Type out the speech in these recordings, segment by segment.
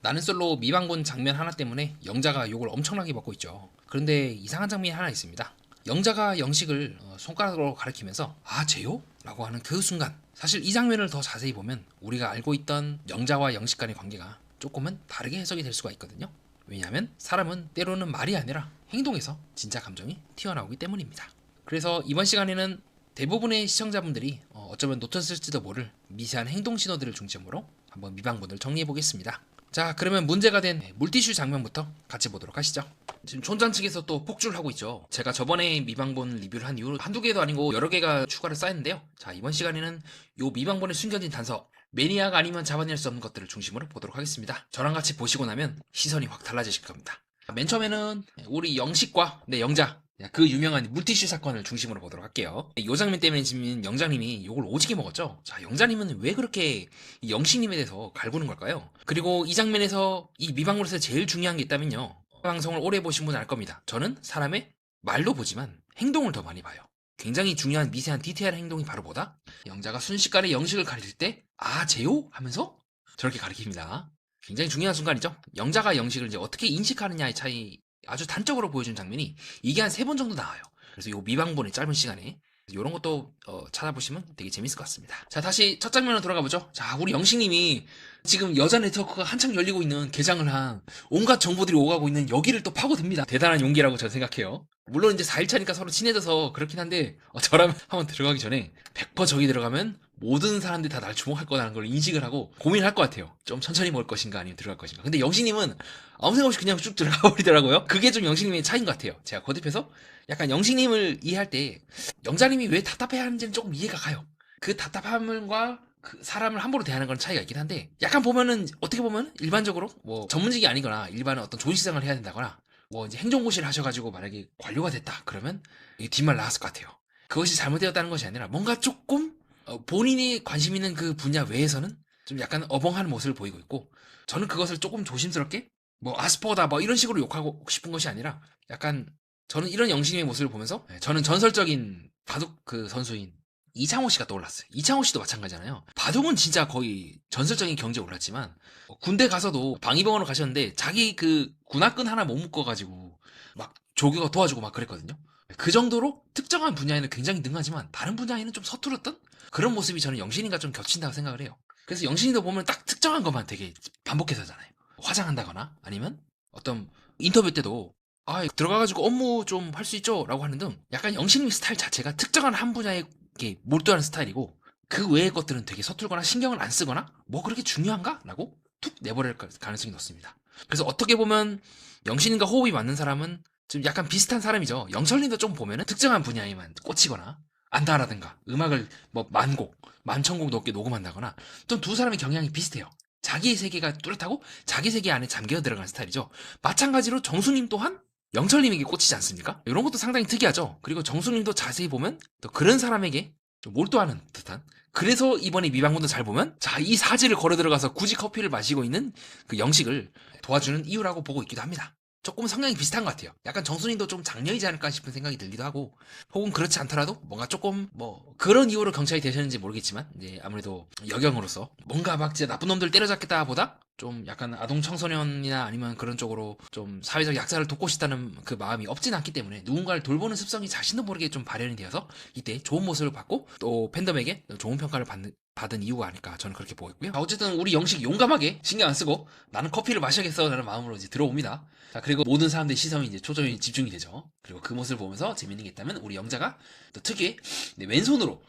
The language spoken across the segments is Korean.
나는 솔로 미방본 장면 하나 때문에 영자가 욕을 엄청나게 먹고 있죠. 그런데 이상한 장면이 하나 있습니다. 영자가 영식을 손가락으로 가리키면서 아 쟤요? 라고 하는 그 순간, 사실 이 장면을 더 자세히 보면 우리가 알고 있던 영자와 영식 간의 관계가 조금은 다르게 해석이 될 수가 있거든요. 왜냐하면 사람은 때로는 말이 아니라 행동에서 진짜 감정이 튀어나오기 때문입니다. 그래서 이번 시간에는 대부분의 시청자분들이 어쩌면 놓쳤을지도 모를 미세한 행동 신호들을 중심으로 한번 미방본을 정리해 보겠습니다. 자, 그러면 문제가 된 물티슈 장면부터 같이 보도록 하시죠. 지금 촌장 측에서 또 폭주를 하고 있죠. 제가 저번에 미방본 리뷰를 한 이후로 한두 개도 아니고 여러 개가 추가로 쌓였는데요. 자, 이번 시간에는 요 미방본에 숨겨진 단서, 매니아가 아니면 잡아낼 수 없는 것들을 중심으로 보도록 하겠습니다. 저랑 같이 보시고 나면 시선이 확 달라지실 겁니다. 맨 처음에는 우리 영식과 영자, 그 유명한 물티슈 사건을 중심으로 보도록 할게요. 이 장면 때문에 지금 영자님이 욕을 오지게 먹었죠. 자, 영자님은 왜 그렇게 이 영식님에 대해서 갈구는 걸까요? 그리고 이 장면에서 이 미방문에서 제일 중요한 게 있다면요, 방송을 오래 보신 분은 알 겁니다. 저는 사람의 말도 보지만 행동을 더 많이 봐요. 굉장히 중요한 미세한 디테일한 행동이 바로 뭐다? 영자가 순식간에 영식을 가리킬 때 아 쟤요? 하면서 저렇게 가리킵니다. 굉장히 중요한 순간이죠. 영자가 영식을 이제 어떻게 인식하느냐의 차이, 아주 단적으로 보여준 장면이 이게 한 3번 정도 나와요. 그래서 요 미방본의 짧은 시간에 이런 것도 찾아보시면 되게 재밌을 것 같습니다. 자, 다시 첫 장면으로 돌아가 보죠. 자, 우리 영식님이 지금 여자 네트워크가 한창 열리고 있는 개장을 한 온갖 정보들이 오가고 있는 여기를 또 파고듭니다. 대단한 용기라고 저는 생각해요. 물론 이제 4일차니까 서로 친해져서 그렇긴 한데 저라면 한번 들어가기 전에 100% 저기 들어가면 모든 사람들이 다 날 주목할 거라는 걸 인식을 하고 고민을 할 것 같아요. 좀 천천히 먹을 것인가 아니면 들어갈 것인가. 근데 영식님은 아무 생각 없이 그냥 쭉 들어가 버리더라고요. 그게 좀 영식님의 차이인 것 같아요. 제가 거듭해서 약간 영식님을 이해할 때 영자님이 왜 답답해하는지는 조금 이해가 가요. 그 답답함과 그 사람을 함부로 대하는 건 차이가 있긴 한데, 약간 보면은 어떻게 보면 일반적으로 뭐 전문직이 아니거나 일반 어떤 좋은 시장을 해야 된다거나 뭐 이제 행정고시를 하셔가지고 만약에 관료가 됐다 그러면 이게 뒷말 나왔을 것 같아요. 그것이 잘못되었다는 것이 아니라 뭔가 조금 본인이 관심 있는 그 분야 외에서는 좀 약간 어벙한 모습을 보이고 있고, 저는 그것을 조금 조심스럽게 뭐 아스퍼다 뭐 이런 식으로 욕하고 싶은 것이 아니라, 약간 저는 이런 영신의 모습을 보면서 저는 전설적인 바둑 그 선수인 이창호 씨가 떠올랐어요. 이창호 씨도 마찬가지잖아요. 바둑은 진짜 거의 전설적인 경지에 올랐지만 군대 가서도 방위병원으로 가셨는데 자기 그 군화끈 하나 못 묶어가지고 막 조교가 도와주고 막 그랬거든요. 그 정도로 특정한 분야에는 굉장히 능하지만 다른 분야에는 좀 서툴었던 그런 모습이 저는 영신이가 좀 겹친다고 생각을 해요. 그래서 영신이도 보면 딱 특정한 것만 되게 반복해서 하잖아요. 화장한다거나 아니면 어떤 인터뷰 때도 아 들어가가지고 업무 좀 할 수 있죠? 라고 하는 등 약간 영신님 스타일 자체가 특정한 한 분야에 몰두하는 스타일이고, 그 외의 것들은 되게 서툴거나 신경을 안 쓰거나 뭐 그렇게 중요한가? 라고 툭 내버릴 가능성이 높습니다. 그래서 어떻게 보면 영신님과 호흡이 맞는 사람은 좀 약간 비슷한 사람이죠. 영철님도 좀 보면은 특정한 분야에만 꽂히거나 안다라든가 음악을 뭐 만곡, 만천곡 넘게 녹음한다거나 좀 두 사람의 경향이 비슷해요. 자기의 세계가 뚜렷하고 자기 세계 안에 잠겨 들어가는 스타일이죠. 마찬가지로 정수님 또한 영철님에게 꽂히지 않습니까? 이런 것도 상당히 특이하죠. 그리고 정수님도 자세히 보면 또 그런 사람에게 좀 몰두하는 듯한, 그래서 이번에 미방문도 잘 보면 자, 이 사지를 걸어 들어가서 굳이 커피를 마시고 있는 그 영식을 도와주는 이유라고 보고 있기도 합니다. 조금 성향이 비슷한 것 같아요. 약간 정수님도 좀 장녀이지 않을까 싶은 생각이 들기도 하고, 혹은 그렇지 않더라도 뭔가 조금 뭐 그런 이유로 경찰이 되셨는지 모르겠지만 이제 아무래도 여경으로서 뭔가 막 진짜 나쁜 놈들 때려잡겠다 보다 좀 약간 아동 청소년이나 아니면 그런 쪽으로 좀 사회적 약자를 돕고 싶다는 그 마음이 없진 않기 때문에 누군가를 돌보는 습성이 자신도 모르게 좀 발현이 되어서 이때 좋은 모습을 받고 또 팬덤에게 좋은 평가를 받은 이유가 아닐까 저는 그렇게 보고 있고요. 어쨌든 우리 영식 용감하게 신경 안 쓰고 나는 커피를 마셔야겠어 라는 마음으로 이제 들어옵니다. 자, 그리고 모든 사람들의 시선이 이제 초점이 집중이 되죠. 그리고 그 모습을 보면서 재밌는 게 있다면 우리 영자가 또 특유의 왼손으로,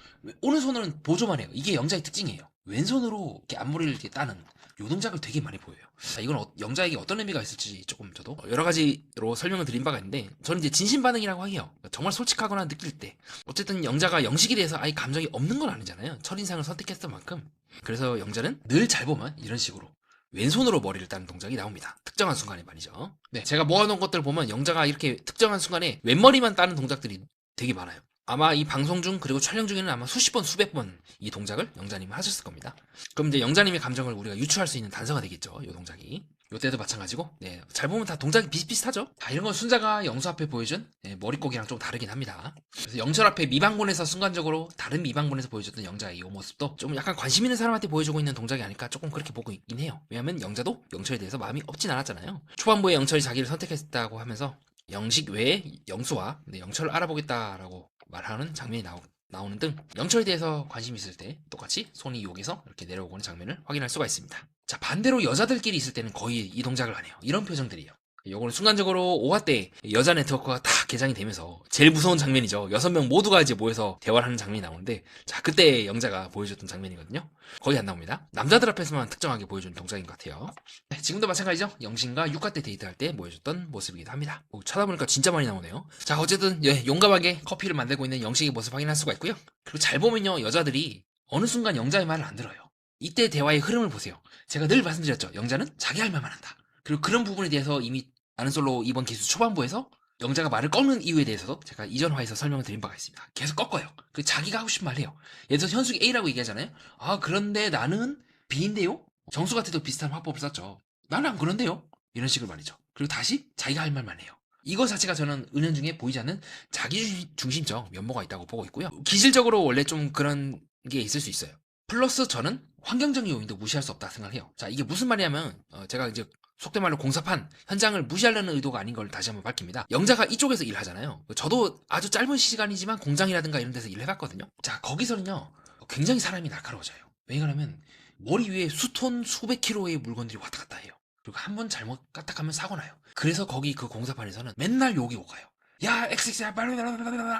오른손으로는 보조만 해요. 이게 영자의 특징이에요. 왼손으로 이렇게 앞머리를 이렇게 따는 요 동작을 되게 많이 보여요. 자, 이건 영자에게 어떤 의미가 있을지 조금 저도 여러 가지로 설명을 드린 바가 있는데, 저는 이제 진심 반응이라고 하기요. 그러니까 정말 솔직하거나 느낄 때, 어쨌든 영자가 영식에 대해서 아예 감정이 없는 건 아니잖아요. 첫인상을 선택했던 만큼. 그래서 영자는 늘 잘 보면 이런 식으로 왼손으로 머리를 따는 동작이 나옵니다. 특정한 순간에 말이죠. 네, 제가 모아놓은 것들 보면 영자가 이렇게 특정한 순간에 왼머리만 따는 동작들이 되게 많아요. 아마 이 방송 중 그리고 촬영 중에는 아마 수십 번 수백 번 이 동작을 영자님이 하셨을 겁니다. 그럼 이제 영자님의 감정을 우리가 유추할 수 있는 단서가 되겠죠, 이 동작이. 요때도 마찬가지고, 네, 잘 보면 다 동작이 비슷비슷하죠. 이런 건 순자가 영수 앞에 보여준 머릿고기랑 좀 다르긴 합니다. 그래서 영철 앞에 미방본에서 순간적으로 다른 미방본에서 보여줬던 영자의 이 모습도 좀 약간 관심 있는 사람한테 보여주고 있는 동작이 아닐까 조금 그렇게 보고 있긴 해요. 왜냐면 영자도 영철에 대해서 마음이 없진 않았잖아요. 초반부에 영철이 자기를 선택했다고 하면서 영식 외에 영수와 영철을 알아보겠다라고 말하는 장면이 나오는 등 영철에 대해서 관심이 있을 때 똑같이 손이 욕에서 이렇게 내려오는 장면을 확인할 수가 있습니다. 자, 반대로 여자들끼리 있을 때는 거의 이 동작을 안 해요. 이런 표정들이에요. 요거는 순간적으로 5화 때 여자 네트워크가 다 개장이 되면서 제일 무서운 장면이죠. 6명 모두가 이제 모여서 대화를 하는 장면이 나오는데, 자, 그때 영자가 보여줬던 장면이거든요. 거의 안 나옵니다. 남자들 앞에서만 특정하게 보여주는 동작인 것 같아요. 네, 지금도 마찬가지죠. 영신과 6화 때 데이트할 때 보여줬던 모습이기도 합니다. 찾아보니까 진짜 많이 나오네요. 자, 어쨌든 용감하게 커피를 만들고 있는 영식의 모습 확인할 수가 있고요. 그리고 잘 보면요, 여자들이 어느 순간 영자의 말을 안 들어요. 이때 대화의 흐름을 보세요. 제가 늘 말씀드렸죠. 영자는 자기 할 말만 한다. 그리고 그런 부분에 대해서 이미 아는 솔로 이번 기수 초반부에서 영자가 말을 꺾는 이유에 대해서도 제가 이전 화에서 설명을 드린 바가 있습니다. 계속 꺾어요. 그 자기가 하고 싶은 말 해요. 예를 들어서 현숙이 A라고 얘기하잖아요. 아, 그런데 나는 B인데요? 정수 같아도 비슷한 화법을 썼죠. 나는 안 그런데요? 이런 식으로 말이죠. 그리고 다시 자기가 할 말만 해요. 이거 자체가 저는 은연중에 보이지 않는 자기 중심적 면모가 있다고 보고 있고요. 기질적으로 원래 좀 그런 게 있을 수 있어요. 플러스 저는 환경적인 요인도 무시할 수 없다 생각해요. 자, 이게 무슨 말이냐면 제가 이제 속된 말로 공사판 현장을 무시하려는 의도가 아닌 걸 다시 한번 밝힙니다. 영자가 이쪽에서 일하잖아요. 저도 아주 짧은 시간이지만 공장이라든가 이런 데서 일을 해봤거든요. 자, 거기서는요 굉장히 사람이 날카로워져요. 왜 그러냐면 머리 위에 수톤 수백 킬로의 물건들이 왔다 갔다 해요. 그리고 한 번 잘못 까딱하면 사고 나요. 그래서 거기 그 공사판에서는 맨날 욕이 오가요. 야, XX야, 빨리.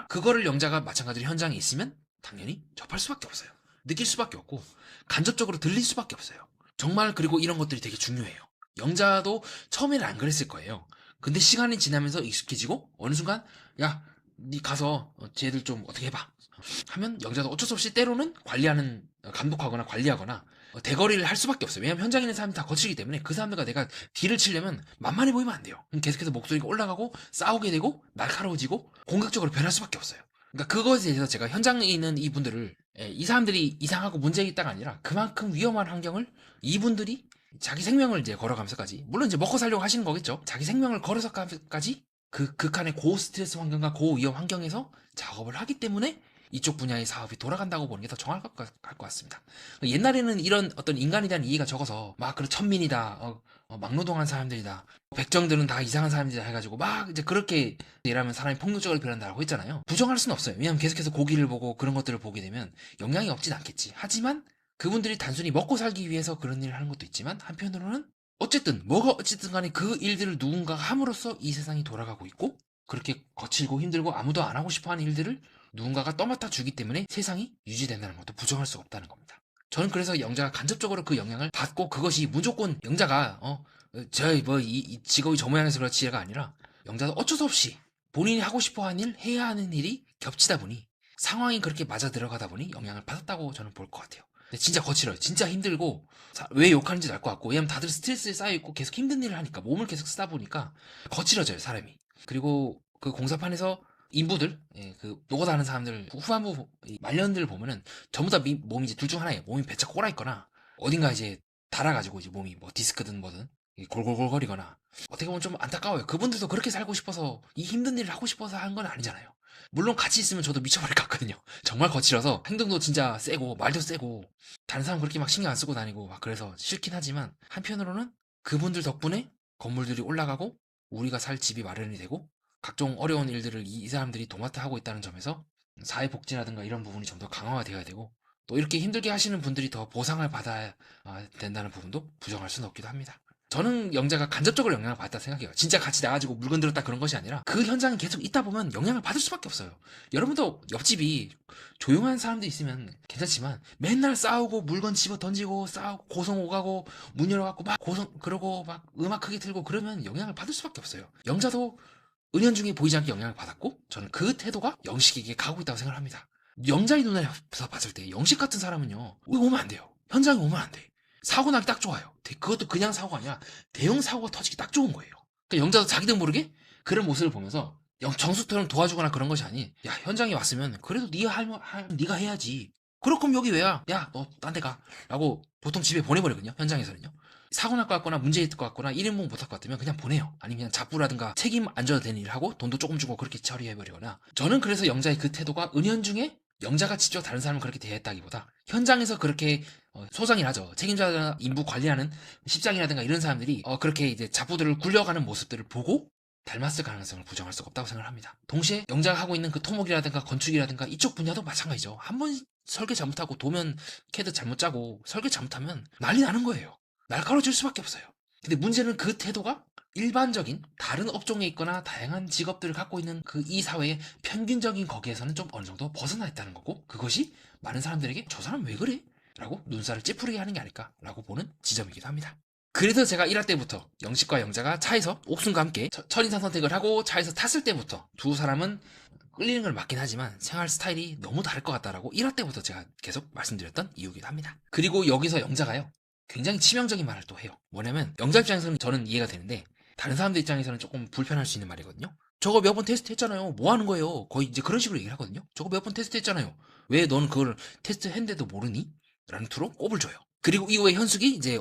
그거를 영자가 마찬가지로 현장에 있으면 당연히 접할 수밖에 없어요. 느낄 수밖에 없고 간접적으로 들릴 수밖에 없어요. 정말. 그리고 이런 것들이 되게 중요해요. 영자도 처음에는 안 그랬을 거예요. 근데 시간이 지나면서 익숙해지고 어느 순간 야, 니 가서 쟤들 좀 어떻게 해봐 하면 영자도 어쩔 수 없이 때로는 관리하는, 감독하거나 관리하거나 대거리를 할 수밖에 없어요. 왜냐면 현장에 있는 사람이 다 거칠기 때문에 그 사람들과 내가 딜을 치려면 만만해 보이면 안 돼요. 계속해서 목소리가 올라가고 싸우게 되고 날카로워지고 공격적으로 변할 수밖에 없어요. 그러니까 그것에 대해서 제가 현장에 있는 이분들을, 이 사람들이 이상하고 문제 있다가 아니라 그만큼 위험한 환경을 이분들이 자기 생명을 이제 걸어가면서까지, 물론 이제 먹고 살려고 하시는 거겠죠. 자기 생명을 걸어서까지 그 극한의 고스트레스 환경과 고위험 환경에서 작업을 하기 때문에 이쪽 분야의 사업이 돌아간다고 보는 게 더 정확할 것 같습니다. 옛날에는 이런 어떤 인간에 대한 이해가 적어서 막 그런 천민이다, 막노동한 사람들이다, 백정들은 다 이상한 사람들이다 해가지고 막 이제 그렇게 일하면 사람이 폭력적으로 변한다고 했잖아요. 부정할 수는 없어요. 왜냐하면 계속해서 고기를 보고 그런 것들을 보게 되면 영향이 없진 않겠지. 하지만 그분들이 단순히 먹고 살기 위해서 그런 일을 하는 것도 있지만 한편으로는 어쨌든 뭐가 어쨌든 간에 그 일들을 누군가가 함으로써 이 세상이 돌아가고 있고, 그렇게 거칠고 힘들고 아무도 안 하고 싶어하는 일들을 누군가가 떠맡아 주기 때문에 세상이 유지된다는 것도 부정할 수가 없다는 겁니다. 저는 그래서 영자가 간접적으로 그 영향을 받고, 그것이 무조건 영자가 이 직업이 저 모양에서 그렇지가 아니라 영자도 어쩔 수 없이 본인이 하고 싶어하는 일, 해야 하는 일이 겹치다 보니, 상황이 그렇게 맞아 들어가다 보니 영향을 받았다고 저는 볼 것 같아요. 근데 진짜 거칠어요. 진짜 힘들고, 왜 욕하는지도 알 것 같고, 왜냐면 다들 스트레스에 쌓여있고 계속 힘든 일을 하니까, 몸을 계속 쓰다 보니까 거칠어져요, 사람이. 그리고 그 공사판에서 인부들, 그 노고다하는 사람들, 후반부 말년들 보면은 전부 다 몸이 이제 둘 중 하나예요. 몸이 배짝 꼬라있거나 어딘가 이제 달아가지고 이제 몸이 뭐 디스크든 뭐든 골골골거리거나. 어떻게 보면 좀 안타까워요. 그분들도 그렇게 살고 싶어서, 이 힘든 일을 하고 싶어서 한 건 아니잖아요. 물론 같이 있으면 저도 미쳐버릴 것 같거든요. 정말 거칠어서 행동도 진짜 세고 말도 세고 다른 사람 그렇게 막 신경 안 쓰고 다니고 막 그래서 싫긴 하지만, 한편으로는 그분들 덕분에 건물들이 올라가고 우리가 살 집이 마련이 되고 각종 어려운 일들을 이 사람들이 도맡아 하고 있다는 점에서 사회복지라든가 이런 부분이 좀 더 강화가 되어야 되고, 또 이렇게 힘들게 하시는 분들이 더 보상을 받아야 된다는 부분도 부정할 수는 없기도 합니다. 저는 영자가 간접적으로 영향을 받았다 생각해요. 진짜 같이 나가지고 물건 들었다 그런 것이 아니라 그 현장에 계속 있다 보면 영향을 받을 수밖에 없어요. 여러분도 옆집이 조용한 사람들 있으면 괜찮지만 맨날 싸우고 물건 집어 던지고 싸우고 고성 오가고 문 열어갖고 막 고성 그러고 막 음악 크게 틀고 그러면 영향을 받을 수밖에 없어요. 영자도 은연중에 보이지 않게 영향을 받았고, 저는 그 태도가 영식에게 가고 있다고 생각을 합니다. 영자의 눈에서 봤을 때 영식 같은 사람은요, 오면 안 돼요. 현장에 오면 안 돼. 사고 나기 딱 좋아요. 그것도 그냥 사고가 아니라 대형 사고가 터지기 딱 좋은 거예요. 그러니까 영자도 자기도 모르게 그런 모습을 보면서 정숙처럼 도와주거나 그런 것이 아닌, 야, 현장에 왔으면 그래도 네가 해야지. 그럴 거면 여기 왜야? 야, 너 딴 데 가. 라고 보통 집에 보내버리거든요. 현장에서는요. 사고 날 것 같거나 문제 있을 것 같거나 1인분 못할 것 같으면 그냥 보내요. 아니면 그냥 잡부라든가 책임 안 져도 되는 일을 하고 돈도 조금 주고 그렇게 처리해버리거나. 저는 그래서 영자의 그 태도가 은연중에 영자가 직접 다른 사람을 그렇게 대했다기보다 현장에서 그렇게 소장이라죠. 책임자 인부 관리하는 십장이라든가 이런 사람들이 그렇게 이제 잡부들을 굴려가는 모습들을 보고 닮았을 가능성을 부정할 수가 없다고 생각을 합니다. 동시에 영자가 하고 있는 그 토목이라든가 건축이라든가 이쪽 분야도 마찬가지죠. 한번 설계 잘못하고 도면 캐드 잘못 짜고 설계 잘못하면 난리 나는 거예요. 날카로워질 수밖에 없어요. 근데 문제는 그 태도가 일반적인 다른 업종에 있거나 다양한 직업들을 갖고 있는 그 이 사회의 평균적인 거기에서는 좀 어느 정도 벗어나 있다는 거고, 그것이 많은 사람들에게 저 사람 왜 그래? 라고 눈살을 찌푸리게 하는 게 아닐까라고 보는 지점이기도 합니다. 그래서 제가 1화 때부터 영식과 영자가 차에서 옥순과 함께 첫인상 선택을 하고 차에서 탔을 때부터 두 사람은 끌리는 걸 맞긴 하지만 생활 스타일이 너무 다를 것 같다라고 1화 때부터 제가 계속 말씀드렸던 이유이기도 합니다. 그리고 여기서 영자가요, 굉장히 치명적인 말을 또 해요. 뭐냐면 영자 입장에서는 저는 이해가 되는데 다른 사람들 입장에서는 조금 불편할 수 있는 말이거든요. 저거 몇 번 테스트 했잖아요. 뭐 하는 거예요? 거의 이제 그런 식으로 얘기를 하거든요. 저거 몇 번 테스트 했잖아요. 왜 넌 그걸 테스트 했는데도 모르니? 라는 투로 꼽을 줘요. 그리고 이후에 현숙이 이제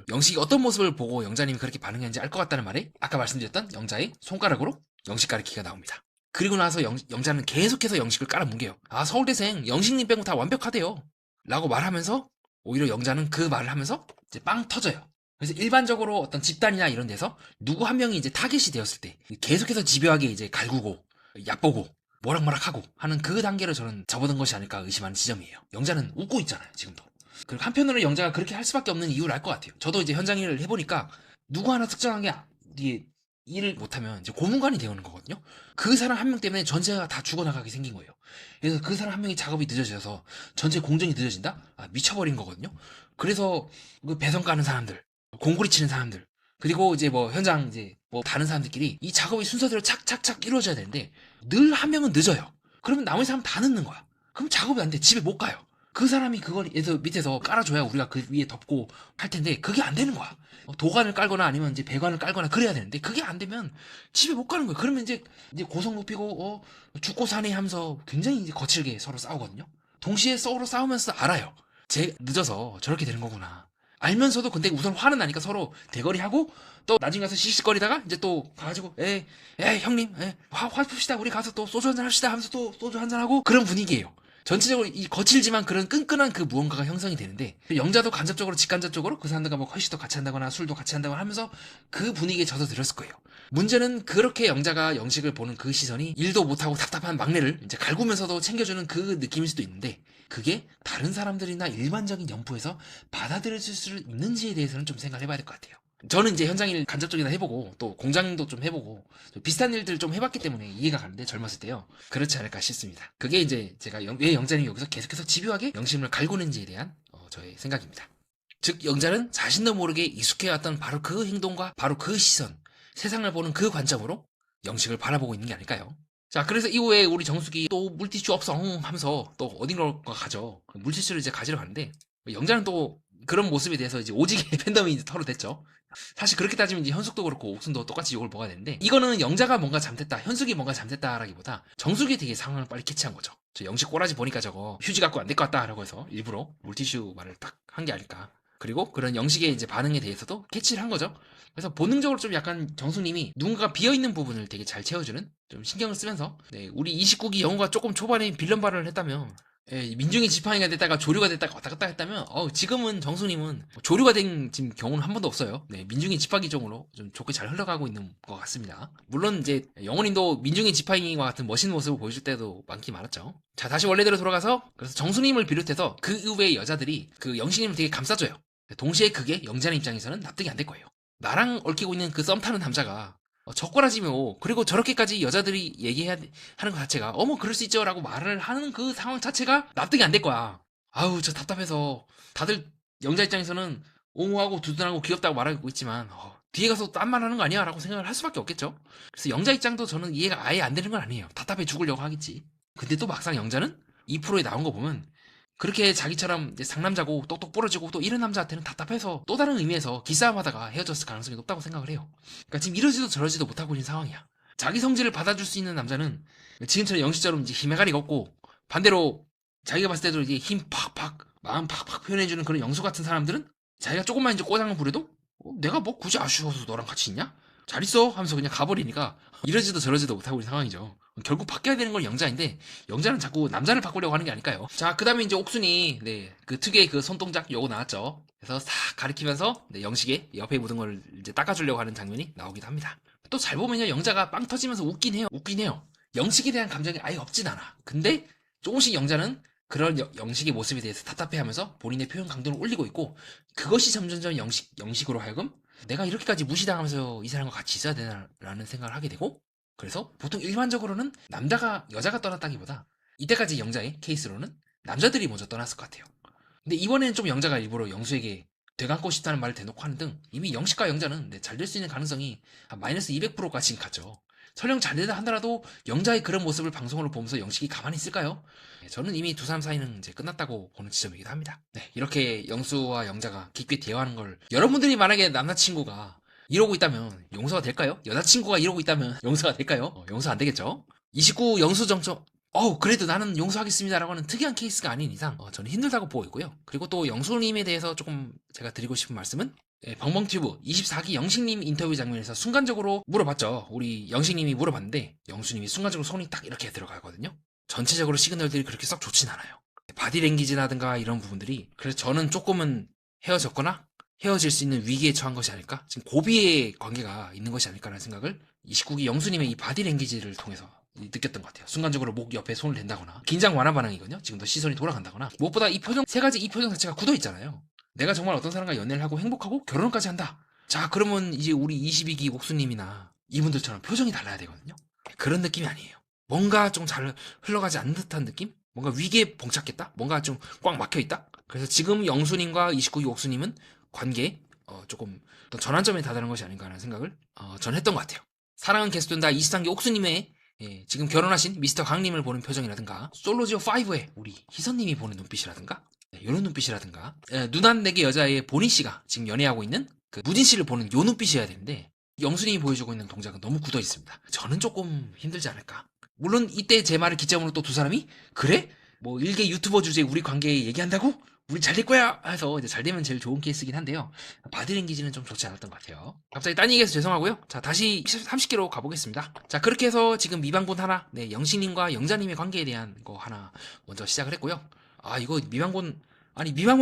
영식이 어떤 모습을 보고 영자님이 그렇게 반응했는지 알 것 같다는 말에 아까 말씀드렸던 영자의 손가락으로 영식 가리키가 나옵니다. 그리고 나서 영자는 계속해서 영식을 깔아뭉개요. 아, 서울대생 영식님 빼고 다 완벽하대요. 라고 말하면서 오히려 영자는 그 말을 하면서 이제 빵 터져요. 그래서 일반적으로 어떤 집단이나 이런 데서 누구 한 명이 이제 타겟이 되었을 때 계속해서 집요하게 이제 갈구고 얕보고 모락모락하고 하는 그 단계를 저는 접어든 것이 아닐까 의심하는 지점이에요. 영자는 웃고 있잖아요, 지금도. 그리고 한편으로 영자가 그렇게 할 수밖에 없는 이유를 알 것 같아요. 저도 이제 현장 일을 해보니까 누구 하나 특정한 게 이게 일을 못하면 이제 고문관이 되어오는 거거든요. 그 사람 한 명 때문에 전체가 다 죽어나가게 생긴 거예요. 그래서 그 사람 한 명이 작업이 늦어져서 전체 공정이 늦어진다? 아, 미쳐버린 거거든요. 그래서 그 배선 까는 사람들, 공구리 치는 사람들, 그리고 이제 뭐 현장 이제 뭐 다른 사람들끼리 이 작업이 순서대로 착착착 이루어져야 되는데 늘 한 명은 늦어요. 그러면 나머지 사람 다 늦는 거야. 그럼 작업이 안 돼. 집에 못 가요. 그 사람이 그걸 밑에서 깔아줘야 우리가 그 위에 덮고 할 텐데 그게 안 되는 거야. 도관을 깔거나 아니면 이제 배관을 깔거나 그래야 되는데 그게 안 되면 집에 못 가는 거야. 그러면 이제 고성 높이고 죽고 사네 하면서 굉장히 이제 거칠게 서로 싸우거든요. 동시에 서로 싸우면서 알아요. 제 늦어서 저렇게 되는 거구나. 알면서도 근데 우선 화는 나니까 서로 대거리하고 또 나중에 가서 씩씩거리다가 이제 또 가가지고 형님 화 풉시다. 우리 가서 또 소주 한잔 합시다 하면서 또 소주 한잔 하고 그런 분위기예요. 전체적으로 이 거칠지만 그런 끈끈한 그 무언가가 형성이 되는데 영자도 간접적으로 직간접적으로 그 사람들과 뭐 회식도 같이 한다거나 술도 같이 한다거나 하면서 그 분위기에 젖어들었을 거예요. 문제는 그렇게 영자가 영식을 보는 그 시선이 일도 못하고 답답한 막내를 이제 갈구면서도 챙겨주는 그 느낌일 수도 있는데 그게 다른 사람들이나 일반적인 연포에서 받아들여질 수 있는지에 대해서는 좀 생각을 해봐야 될 것 같아요. 저는 이제 현장일 간접적이나 해보고 또 공장도 좀 해보고 비슷한 일들을 좀 해봤기 때문에 이해가 가는데 젊었을 때요. 그렇지 않을까 싶습니다. 그게 이제 제가 왜 영자님이 여기서 계속해서 집요하게 영심을 갈구는지에 대한 저의 생각입니다. 즉 영자는 자신도 모르게 익숙해왔던 바로 그 행동과 바로 그 시선, 세상을 보는 그 관점으로 영식을 바라보고 있는 게 아닐까요? 자, 그래서 이후에 우리 정숙이 또 물티슈 없어 하면서 또 어딘가 가죠. 물티슈를 이제 가지러 가는데 영자는 또 그런 모습에 대해서 이제 오지게 팬덤이 이제 털어댔죠. 사실 그렇게 따지면 이제 현숙도 그렇고 옥순도 똑같이 욕을 먹어야 되는데 이거는 영자가 뭔가 잘못했다, 현숙이 뭔가 잘못했다라기보다 정숙이 되게 상황을 빨리 캐치한 거죠. 저 영식 꼬라지 보니까 저거 휴지 갖고 안 될 것 같다라고 해서 일부러 물티슈 말을 딱 한 게 아닐까. 그리고 그런 영식의 이제 반응에 대해서도 캐치를 한 거죠. 그래서 본능적으로 좀 약간 정숙님이 누군가가 비어있는 부분을 되게 잘 채워주는 좀 신경을 쓰면서 우리 29기 영우가 조금 초반에 빌런 발언을 했다면 민중의 지팡이가 됐다가 조류가 됐다가 왔다 갔다 했다면 지금은 정숙님은 조류가 된 지금 경우는 한 번도 없어요. 민중의 지팡이 쪽으로 좀 좋게 잘 흘러가고 있는 것 같습니다. 물론 이제 영호님도 민중의 지팡이와 같은 멋있는 모습을 보여줄 때도 많긴 많았죠. 자, 다시 원래대로 돌아가서 그래서 정숙님을 비롯해서 그 이후의 여자들이 그 영식님을 되게 감싸줘요. 동시에 그게 영자의 입장에서는 납득이 안 될 거예요. 나랑 얽히고 있는 그 썸 타는 남자가 젓가락이며 그리고 저렇게까지 여자들이 얘기해야 하는 것 자체가 어머 그럴 수 있죠 라고 말을 하는 그 상황 자체가 납득이 안 될 거야. 아우 저 답답해서 다들 영자 입장에서는 옹호하고 두둔하고 귀엽다고 말하고 있지만 뒤에 가서 딴 말 하는 거 아니야 라고 생각을 할 수밖에 없겠죠. 그래서 영자 입장도 저는 이해가 아예 안 되는 건 아니에요. 답답해 죽으려고 하겠지. 근데 또 막상 영자는 2%에 나온 거 보면 그렇게 자기처럼 이제 상남자고 똑똑 부러지고 또 이런 남자한테는 답답해서 또 다른 의미에서 기싸움하다가 헤어졌을 가능성이 높다고 생각을 해요. 그러니까 지금 이러지도 저러지도 못하고 있는 상황이야. 자기 성질을 받아줄 수 있는 남자는 지금처럼 영식처럼 이제 힘의 가리가 없고 반대로 자기가 봤을 때도 이제 힘 팍팍 마음 팍팍 표현해주는 그런 영수 같은 사람들은 자기가 조금만 이제 꼬장을 부려도 내가 뭐 굳이 아쉬워서 너랑 같이 있냐? 잘 있어 하면서 그냥 가버리니까 이러지도 저러지도 못하고 있는 상황이죠. 결국 바뀌어야 되는 건 영자인데 영자는 자꾸 남자를 바꾸려고 하는 게 아닐까요? 자, 그 다음에 이제 옥순이 그 특유의 그 손동작 요거 나왔죠. 그래서 싹 가리키면서 영식의 옆에 묻은 걸 이제 닦아주려고 하는 장면이 나오기도 합니다. 또 잘 보면요, 영자가 빵 터지면서 웃긴 해요. 영식에 대한 감정이 아예 없진 않아. 근데 조금씩 영자는 그런 영식의 모습에 대해서 답답해하면서 본인의 표현 강도를 올리고 있고, 그것이 점점점 영식으로 하여금 내가 이렇게까지 무시당하면서 이 사람과 같이 있어야 되나라는 생각을 하게 되고, 그래서 보통 일반적으로는 여자가 떠났다기보다 이때까지 영자의 케이스로는 남자들이 먼저 떠났을 것 같아요. 근데 이번에는 좀 영자가 일부러 영수에게 되감고 싶다는 말을 대놓고 하는 등 이미 영식과 영자는 잘 될 수 있는 가능성이 한 마이너스 200%까지 갔죠. 설령 잘 되다 하더라도 영자의 그런 모습을 방송으로 보면서 영식이 가만히 있을까요? 저는 이미 두 사람 사이는 이제 끝났다고 보는 지점이기도 합니다. 네, 이렇게 영수와 영자가 깊게 대화하는 걸 여러분들이 만약에 남자친구가 이러고 있다면 용서가 될까요? 여자친구가 이러고 있다면 용서가 될까요? 용서 안 되겠죠? 29 영수 정점. 그래도 나는 용서하겠습니다라고 하는 특이한 케이스가 아닌 이상 저는 힘들다고 보고 있고요. 그리고 또 영수님에 대해서 조금 제가 드리고 싶은 말씀은, 벙벙튜브 24기 영식님 인터뷰 장면에서 순간적으로 물어봤죠. 우리 영식님이 물어봤는데 영수님이 순간적으로 손이 딱 이렇게 들어가거든요. 전체적으로 시그널들이 그렇게 썩 좋진 않아요. 바디랭귀지라든가 이런 부분들이, 그래서 저는 조금은 헤어졌거나 헤어질 수 있는 위기에 처한 것이 아닐까, 지금 고비의 관계가 있는 것이 아닐까라는 생각을 29기 영수님의 이 바디랭귀지를 통해서 느꼈던 것 같아요. 순간적으로 목 옆에 손을 댄다거나 긴장 완화 반응이거든요. 지금도 시선이 돌아간다거나, 무엇보다 이 표정, 세 가지 이 표정 자체가 굳어 있잖아요. 내가 정말 어떤 사람과 연애를 하고 행복하고 결혼까지 한다. 자, 그러면 이제 우리 22기 옥수님이나 이분들처럼 표정이 달라야 되거든요. 그런 느낌이 아니에요. 뭔가 좀 잘 흘러가지 않는 듯한 느낌? 뭔가 위기에 봉착했다? 뭔가 좀 꽉 막혀있다? 그래서 지금 영수님과 29기 옥수님은 관계에 조금 또 전환점에 다다른 것이 아닌가 하는 생각을 전 했던 것 같아요. 사랑은 계속된다 23기 옥수님의 지금 결혼하신 미스터 강님을 보는 표정이라든가, 솔로지오 5의 우리 희선님이 보는 눈빛이라든가, 이런 눈빛이라든가, 누난 내게 여자의 보니씨가 지금 연애하고 있는 그 무진씨를 보는 요 눈빛이어야 되는데, 영수님이 보여주고 있는 동작은 너무 굳어 있습니다. 저는 조금 힘들지 않을까. 물론 이때 제 말을 기점으로 또 두 사람이 그래? 뭐 일개 유튜버 주제에 우리 관계 얘기한다고? 우리 잘 될 거야! 해서 이제 잘 되면 제일 좋은 케이스긴 한데요. 바디랭귀지는 좀 좋지 않았던 것 같아요. 갑자기 딴 얘기해서 죄송하고요. 자, 다시 30개로 가보겠습니다. 자, 그렇게 해서 지금 미방본 하나, 영식님과 영자님의 관계에 대한 거 하나 먼저 시작을 했고요. 이거 미방본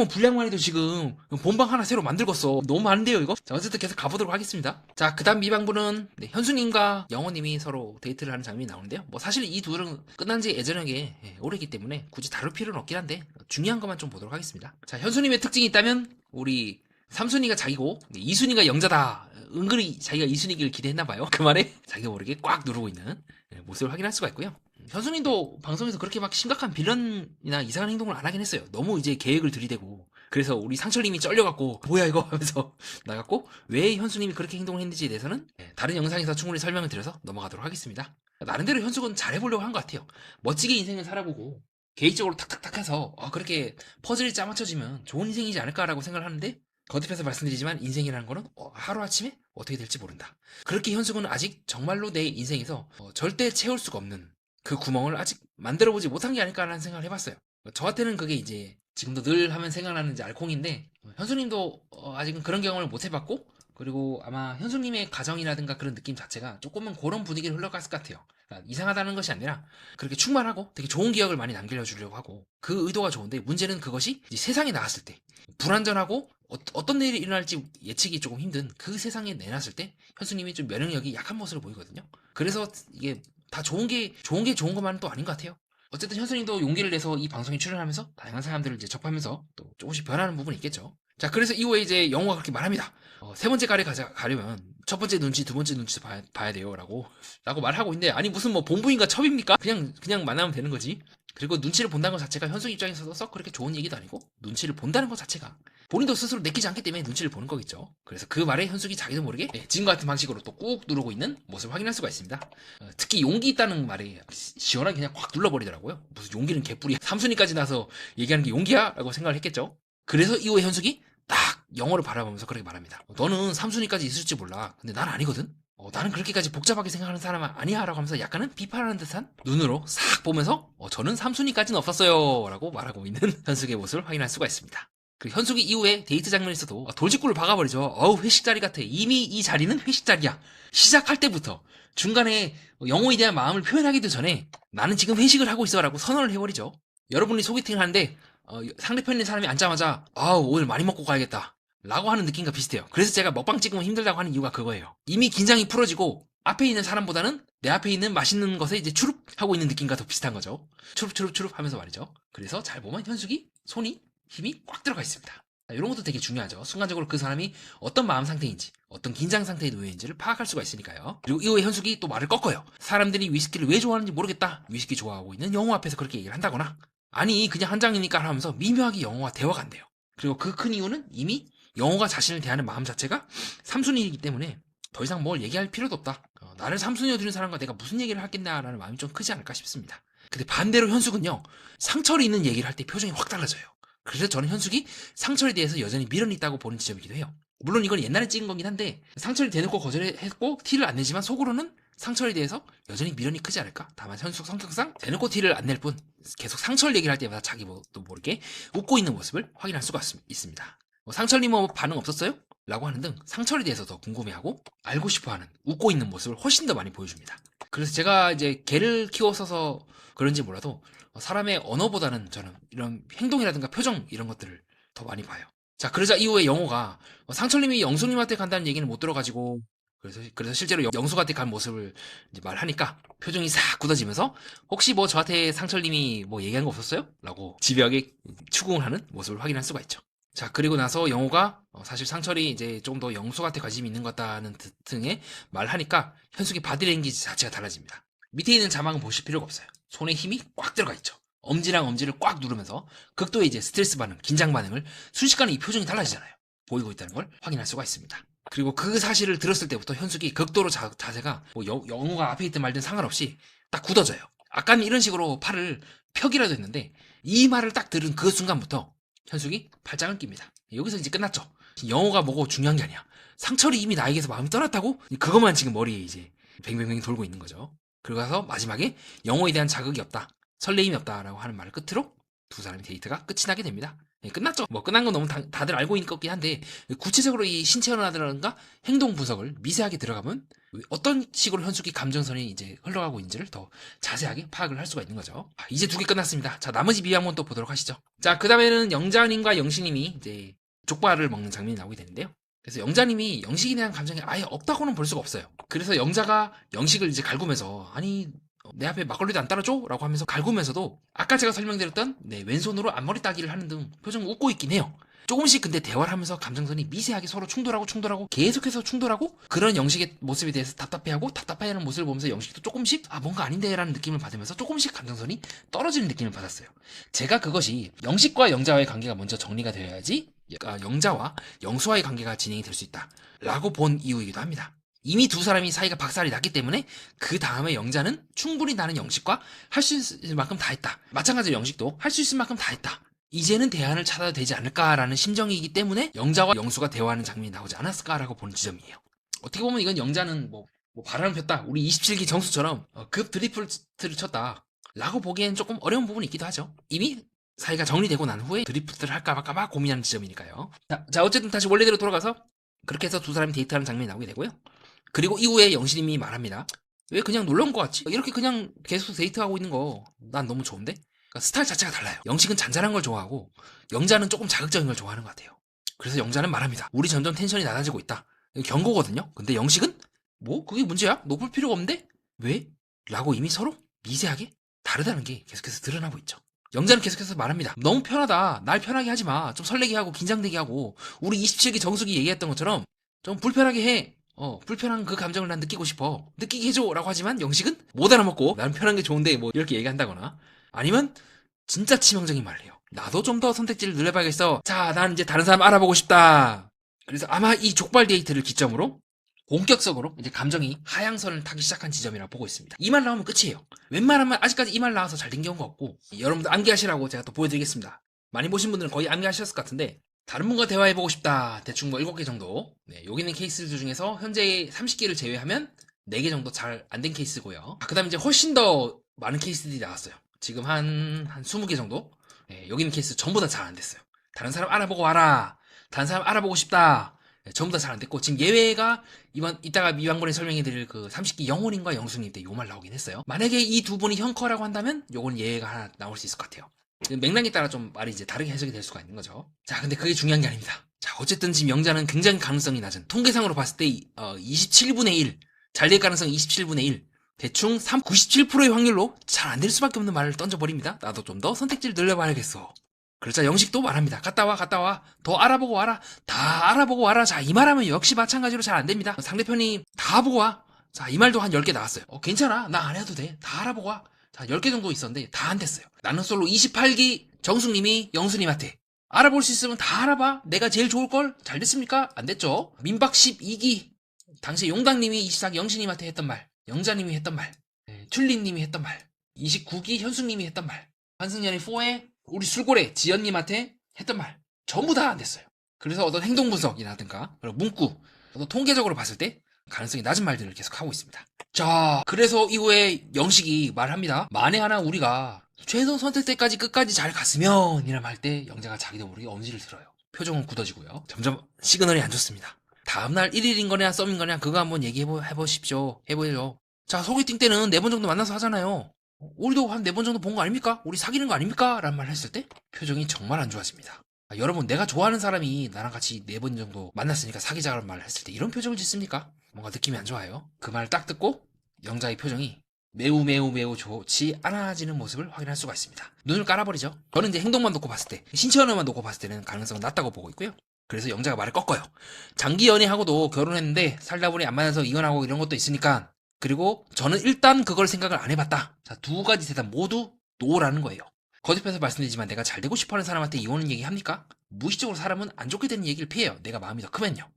분량만 해도 지금 본방 하나 새로 만들겠어. 너무 많은데요, 이거? 자, 어쨌든 계속 가보도록 하겠습니다. 자, 그 다음 미방본은 현수님과 영호님이 서로 데이트를 하는 장면이 나오는데요. 뭐 사실 이 둘은 끝난 지 예전에 오래기 때문에 굳이 다룰 필요는 없긴 한데 중요한 것만 좀 보도록 하겠습니다. 자, 현수님의 특징이 있다면 우리 3순위가 자기고 2순위가 영자다. 은근히 자기가 2순위길 기대했나봐요. 그 말에 자기가 모르게 꽉 누르고 있는 모습을 확인할 수가 있고요. 현수님도 방송에서 그렇게 막 심각한 빌런이나 이상한 행동을 안 하긴 했어요. 너무 이제 계획을 들이대고, 그래서 우리 상철님이 쩔려갖고 뭐야 이거 하면서 나갔고, 왜 현수님이 그렇게 행동을 했는지에 대해서는 다른 영상에서 충분히 설명을 드려서 넘어가도록 하겠습니다. 나름대로 현숙은 잘해보려고 한 것 같아요. 멋지게 인생을 살아보고 개인적으로 탁탁탁 해서 그렇게 퍼즐이 짜맞춰지면 좋은 인생이지 않을까라고 생각을 하는데, 거듭해서 말씀드리지만 인생이라는 거는 하루아침에 어떻게 될지 모른다. 그렇게 현숙은 아직 정말로 내 인생에서 절대 채울 수가 없는 그 구멍을 아직 만들어보지 못한 게 아닐까라는 생각을 해봤어요. 저한테는 그게 이제 지금도 늘 하면 생각나는 이제 알콩인데, 현수님도 아직은 그런 경험을 못 해봤고, 그리고 아마 현수님의 가정이라든가 그런 느낌 자체가 조금은 그런 분위기를 흘러갔을 것 같아요. 그러니까 이상하다는 것이 아니라 그렇게 충만하고 되게 좋은 기억을 많이 남겨주려고 하고, 그 의도가 좋은데, 문제는 그것이 이제 세상에 나왔을 때 불안전하고 어떤 일이 일어날지 예측이 조금 힘든 그 세상에 내놨을 때 현수님이 좀 면역력이 약한 모습을 보이거든요. 그래서 이게 다 좋은 게 좋은 것만은 또 아닌 것 같아요. 어쨌든 현수님도 용기를 내서 이 방송에 출연하면서 다양한 사람들을 이제 접하면서 또 조금씩 변하는 부분이 있겠죠. 자, 그래서 이후에 이제 영호가 그렇게 말합니다. 세 번째 가를 가려면 첫 번째 눈치, 두 번째 눈치도 봐야 돼요. 라고 말하고 있는데, 아니 무슨 뭐 본부인가 첩입니까? 그냥 만나면 되는 거지. 그리고 눈치를 본다는 것 자체가 현숙 입장에서도 썩 그렇게 좋은 얘기도 아니고, 눈치를 본다는 것 자체가 본인도 스스로 내키지 않기 때문에 눈치를 보는 거겠죠. 그래서 그 말에 현숙이 자기도 모르게 지금과 같은 방식으로 또 꾹 누르고 있는 모습을 확인할 수가 있습니다. 특히 용기 있다는 말에 시원하게 그냥 확 눌러버리더라고요. 무슨 용기는 개뿔이야. 삼순위까지 나서 얘기하는 게 용기야? 라고 생각을 했겠죠. 그래서 이후에 현숙이 딱 영어를 바라보면서 그렇게 말합니다. 너는 삼순위까지 있을지 몰라. 근데 난 아니거든? 나는 그렇게까지 복잡하게 생각하는 사람 아니야 라고 하면서 약간은 비판하는 듯한 눈으로 싹 보면서 저는 삼순위까지는 없었어요 라고 말하고 있는 현숙의 모습을 확인할 수가 있습니다. 그리고 현숙이 이후에 데이트 장면에서도 돌직구를 박아버리죠. 어우, 회식 자리 같아. 이미 이 자리는 회식 자리야. 시작할 때부터 중간에 영호에 대한 마음을 표현하기도 전에 나는 지금 회식을 하고 있어라고 선언을 해버리죠. 여러분이 소개팅을 하는데 상대편에 있는 사람이 앉자마자 아우, 오늘 많이 먹고 가야겠다 라고 하는 느낌과 비슷해요. 그래서 제가 먹방 찍으면 힘들다고 하는 이유가 그거예요. 이미 긴장이 풀어지고 앞에 있는 사람보다는 내 앞에 있는 맛있는 것에 이제 추룹하고 있는 느낌과 더 비슷한 거죠. 추룹 하면서 말이죠. 그래서 잘 보면 현숙이 손이 힘이 꽉 들어가 있습니다. 이런 것도 되게 중요하죠. 순간적으로 그 사람이 어떤 마음 상태인지, 어떤 긴장 상태에 놓여 있는지를 파악할 수가 있으니까요. 그리고 이후에 현숙이 또 말을 꺾어요. 사람들이 위스키를 왜 좋아하는지 모르겠다. 위스키 좋아하고 있는 영호 앞에서 그렇게 얘기를 한다거나, 아니 그냥 한 장이니까 하면서 미묘하게 영호와 대화가 안 돼요. 그리고 그 큰 이유는 이미 영호가 자신을 대하는 마음 자체가 삼순이이기 때문에 더 이상 뭘 얘기할 필요도 없다. 나를 삼순이로 두는 사람과 내가 무슨 얘기를 하겠나라는 마음이 좀 크지 않을까 싶습니다. 근데 반대로 현숙은요, 상철이 있는 얘기를 할 때 표정이 확 달라져요. 그래서 저는 현숙이 상철에 대해서 여전히 미련이 있다고 보는 지점이기도 해요. 물론 이건 옛날에 찍은 거긴 한데 상철이 대놓고 거절했고 티를 안 내지만 속으로는 상철에 대해서 여전히 미련이 크지 않을까? 다만 현숙 성격상 대놓고 티를 안 낼 뿐 계속 상철 얘기를 할 때마다 자기도 모르게 웃고 있는 모습을 확인할 수가 있습니다. 상철님 뭐 반응 없었어요? 라고 하는 등 상철에 대해서 더 궁금해하고 알고 싶어하는 웃고 있는 모습을 훨씬 더 많이 보여줍니다. 그래서 제가 이제 개를 키워서 그런지 몰라도 사람의 언어보다는 저는 이런 행동이라든가 표정 이런 것들을 더 많이 봐요. 자, 그러자 이후에 영호가 상철님이 영수님한테 간다는 얘기는 못 들어가지고 그래서 실제로 영숙한테 간 모습을 이제 말하니까 표정이 싹 굳어지면서 혹시 뭐 저한테 상철님이 뭐 얘기한 거 없었어요? 라고 집요하게 추궁을 하는 모습을 확인할 수가 있죠. 자, 그리고 나서 영호가 사실 상철이 이제 좀 더 영숙한테 관심이 있는 것 같다는 등의 말하니까 현숙의 바디랭귀지 자체가 달라집니다. 밑에 있는 자막은 보실 필요가 없어요. 손에 힘이 꽉 들어가 있죠. 엄지랑 엄지를 꽉 누르면서 극도의 이제 스트레스 반응, 긴장 반응을 순식간에 이 표정이 달라지잖아요. 보이고 있다는 걸 확인할 수가 있습니다. 그리고 그 사실을 들었을 때부터 현숙이 극도로 자세가 뭐 영호가 앞에 있든 말든 상관없이 딱 굳어져요. 아까는 이런 식으로 팔을 펴기라도 했는데 이 말을 딱 들은 그 순간부터 현숙이 팔짱을 낍니다. 여기서 이제 끝났죠. 영호가 뭐고 중요한 게 아니야. 상철이 이미 나에게서 마음이 떠났다고? 그것만 지금 머리에 이제 뱅뱅뱅 돌고 있는 거죠. 그러고 나서 마지막에 영호에 대한 자극이 없다, 설레임이 없다라고 하는 말을 끝으로 두 사람의 데이트가 끝이 나게 됩니다. 끝났죠. 뭐 끝난 건 너무 다들 알고 있는 것긴 한데 구체적으로 이 신체 현화라든가 행동 분석을 미세하게 들어가면 어떤 식으로 현숙이 감정선이 이제 흘러가고 있는지를 더 자세하게 파악을 할 수가 있는 거죠. 이제 두 개 끝났습니다. 자, 나머지 비유 한번 또 보도록 하시죠. 자, 그 다음에는 영자님과 영식님이 이제 족발을 먹는 장면이 나오게 되는데요. 그래서 영자님이 영식에 대한 감정이 아예 없다고는 볼 수가 없어요. 그래서 영자가 영식을 이제 갈구면서 아니 내 앞에 막걸리도 안 따라줘? 라고 하면서 갈구면서도 아까 제가 설명드렸던 왼손으로 앞머리 따기를 하는 등 표정을 웃고 있긴 해요. 조금씩 근데 대화를 하면서 감정선이 미세하게 서로 충돌하고 계속해서 충돌하고 그런 영식의 모습에 대해서 답답해하는 모습을 보면서 영식도 조금씩 뭔가 아닌데 라는 느낌을 받으면서 조금씩 감정선이 떨어지는 느낌을 받았어요. 제가 그것이 영식과 영자와의 관계가 먼저 정리가 되어야지 영자와 영수와의 관계가 진행이 될 수 있다 라고 본 이유이기도 합니다. 이미 두 사람이 사이가 박살이 났기 때문에 그 다음에 영자는 충분히 나는 영식과 할 수 있을 만큼 다 했다. 마찬가지로 영식도 할 수 있을 만큼 다 했다. 이제는 대안을 찾아도 되지 않을까라는 심정이기 때문에 영자와 영수가 대화하는 장면이 나오지 않았을까라고 보는 지점이에요. 어떻게 보면 이건 영자는 뭐 바람을 폈다. 우리 27기 정수처럼 급 드리프트를 쳤다. 라고 보기엔 조금 어려운 부분이 있기도 하죠. 이미 사이가 정리되고 난 후에 드리프트를 할까 말까 막 고민하는 지점이니까요. 자, 어쨌든 다시 원래대로 돌아가서 그렇게 해서 두 사람이 데이트하는 장면이 나오게 되고요. 그리고 이후에 영신님이 말합니다. 왜 그냥 놀러 온 것 같지? 이렇게 그냥 계속 데이트하고 있는 거 난 너무 좋은데? 그러니까 스타일 자체가 달라요. 영식은 잔잔한 걸 좋아하고 영자는 조금 자극적인 걸 좋아하는 것 같아요. 그래서 영자는 말합니다. 우리 점점 텐션이 낮아지고 있다. 경고거든요. 근데 영식은 뭐 그게 문제야? 높을 필요가 없는데? 왜? 라고 이미 서로 미세하게 다르다는 게 계속해서 드러나고 있죠. 영자는 계속해서 말합니다. 너무 편하다. 날 편하게 하지 마. 좀 설레게 하고 긴장되게 하고 우리 27기 정숙이 얘기했던 것처럼 좀 불편하게 해. 불편한 그 감정을 난 느끼고 싶어. 느끼게 해줘. 라고 하지만 영식은 못 알아먹고 난 편한 게 좋은데 뭐 이렇게 얘기한다거나 아니면 진짜 치명적인 말을 해요. 나도 좀 더 선택지를 늘려봐야겠어. 자, 난 이제 다른 사람 알아보고 싶다. 그래서 아마 이 족발 데이트를 기점으로 본격적으로 이제 감정이 하향선을 타기 시작한 지점이라고 보고 있습니다. 이 말 나오면 끝이에요. 웬만하면 아직까지 이 말 나와서 잘 된 경우가 없고 여러분들 암기하시라고 제가 또 보여드리겠습니다. 많이 보신 분들은 거의 암기하셨을 것 같은데 다른 분과 대화해보고 싶다. 대충 뭐 7개 정도. 네, 여기 있는 케이스들 중에서 현재 30개를 제외하면 4개 정도 잘 안 된 케이스고요. 그 다음에 이제 훨씬 더 많은 케이스들이 나왔어요. 지금 한 20개 정도. 네, 여기 있는 케이스 전부 다 잘 안 됐어요. 다른 사람 알아보고 와라. 다른 사람 알아보고 싶다. 전부 다 잘 안 됐고, 지금 예외가 이따가 이왕번에 설명해드릴 그 30기 영혼님과 영수님 때 요 말 나오긴 했어요. 만약에 이 두 분이 형커라고 한다면 요건 예외가 하나 나올 수 있을 것 같아요. 맥락에 따라 좀 말이 이제 다르게 해석이 될 수가 있는 거죠. 자, 근데 그게 중요한 게 아닙니다. 자, 어쨌든 지금 영자는 굉장히 가능성이 낮은, 통계상으로 봤을 때 27분의 1, 잘 될 가능성 27분의 1, 대충 97%의 확률로 잘 안 될 수밖에 없는 말을 던져버립니다. 나도 좀 더 선택지를 늘려봐야겠어. 그러자 영식도 말합니다. 갔다 와. 더 알아보고 와라. 다 알아보고 와라. 자, 이 말하면 역시 마찬가지로 잘 안 됩니다. 상대편이 다 보고 와. 자, 이 말도 한 10개 나왔어요. 괜찮아. 나 안 해도 돼. 다 알아보고 와. 자, 10개 정도 있었는데 다 안 됐어요. 나는 솔로 28기 정숙님이 영수님한테 알아볼 수 있으면 다 알아봐. 내가 제일 좋을걸? 잘 됐습니까? 안 됐죠. 민박 12기 당시 용당님이 24기 영신님한테 했던 말, 영자님이 했던 말, 튤린님이 했던 말, 29기 현숙님이 했던 말, 환승연의 4에 우리 술고래 지연님한테 했던 말 전부 다 안 됐어요. 그래서 어떤 행동 분석이라든가 문구, 어떤 통계적으로 봤을 때 가능성이 낮은 말들을 계속 하고 있습니다. 자, 그래서 이후에 영식이 말합니다. 만에 하나 우리가 최종 선택 때까지 끝까지 잘 갔으면 이라 말 때 영자가 자기도 모르게 엄지를 들어요. 표정은 굳어지고요. 점점 시그널이 안 좋습니다. 다음날 1일인 거냐 썸인 거냐 그거 한번 얘기해보십시오. 해보죠. 자, 소개팅 때는 4번 정도 만나서 하잖아요. 우리도 한 4번 정도 본 거 아닙니까? 우리 사귀는 거 아닙니까? 라는 말을 했을 때 표정이 정말 안 좋아집니다. 여러분, 내가 좋아하는 사람이 나랑 같이 4번 정도 만났으니까 사귀자라는 말을 했을 때 이런 표정을 짓습니까? 뭔가 느낌이 안 좋아요. 그 말을 딱 듣고 영자의 표정이 매우 좋지 않아지는 모습을 확인할 수가 있습니다. 눈을 깔아버리죠. 저는 이제 행동만 놓고 봤을 때, 신체 언어만 놓고 봤을 때는 가능성은 낮다고 보고 있고요. 그래서 영자가 말을 꺾어요. 장기 연애하고도 결혼했는데 살다 보니 안 맞아서 이혼하고 이런 것도 있으니까, 그리고 저는 일단 그걸 생각을 안 해봤다. 자, 두 가지 대답 모두 노라는 거예요. 거듭해서 말씀드리지만 내가 잘 되고 싶어하는 사람한테 이혼은 얘기합니까? 무의식적으로 사람은 안 좋게 되는 얘기를 피해요. 내가 마음이 더 크면요.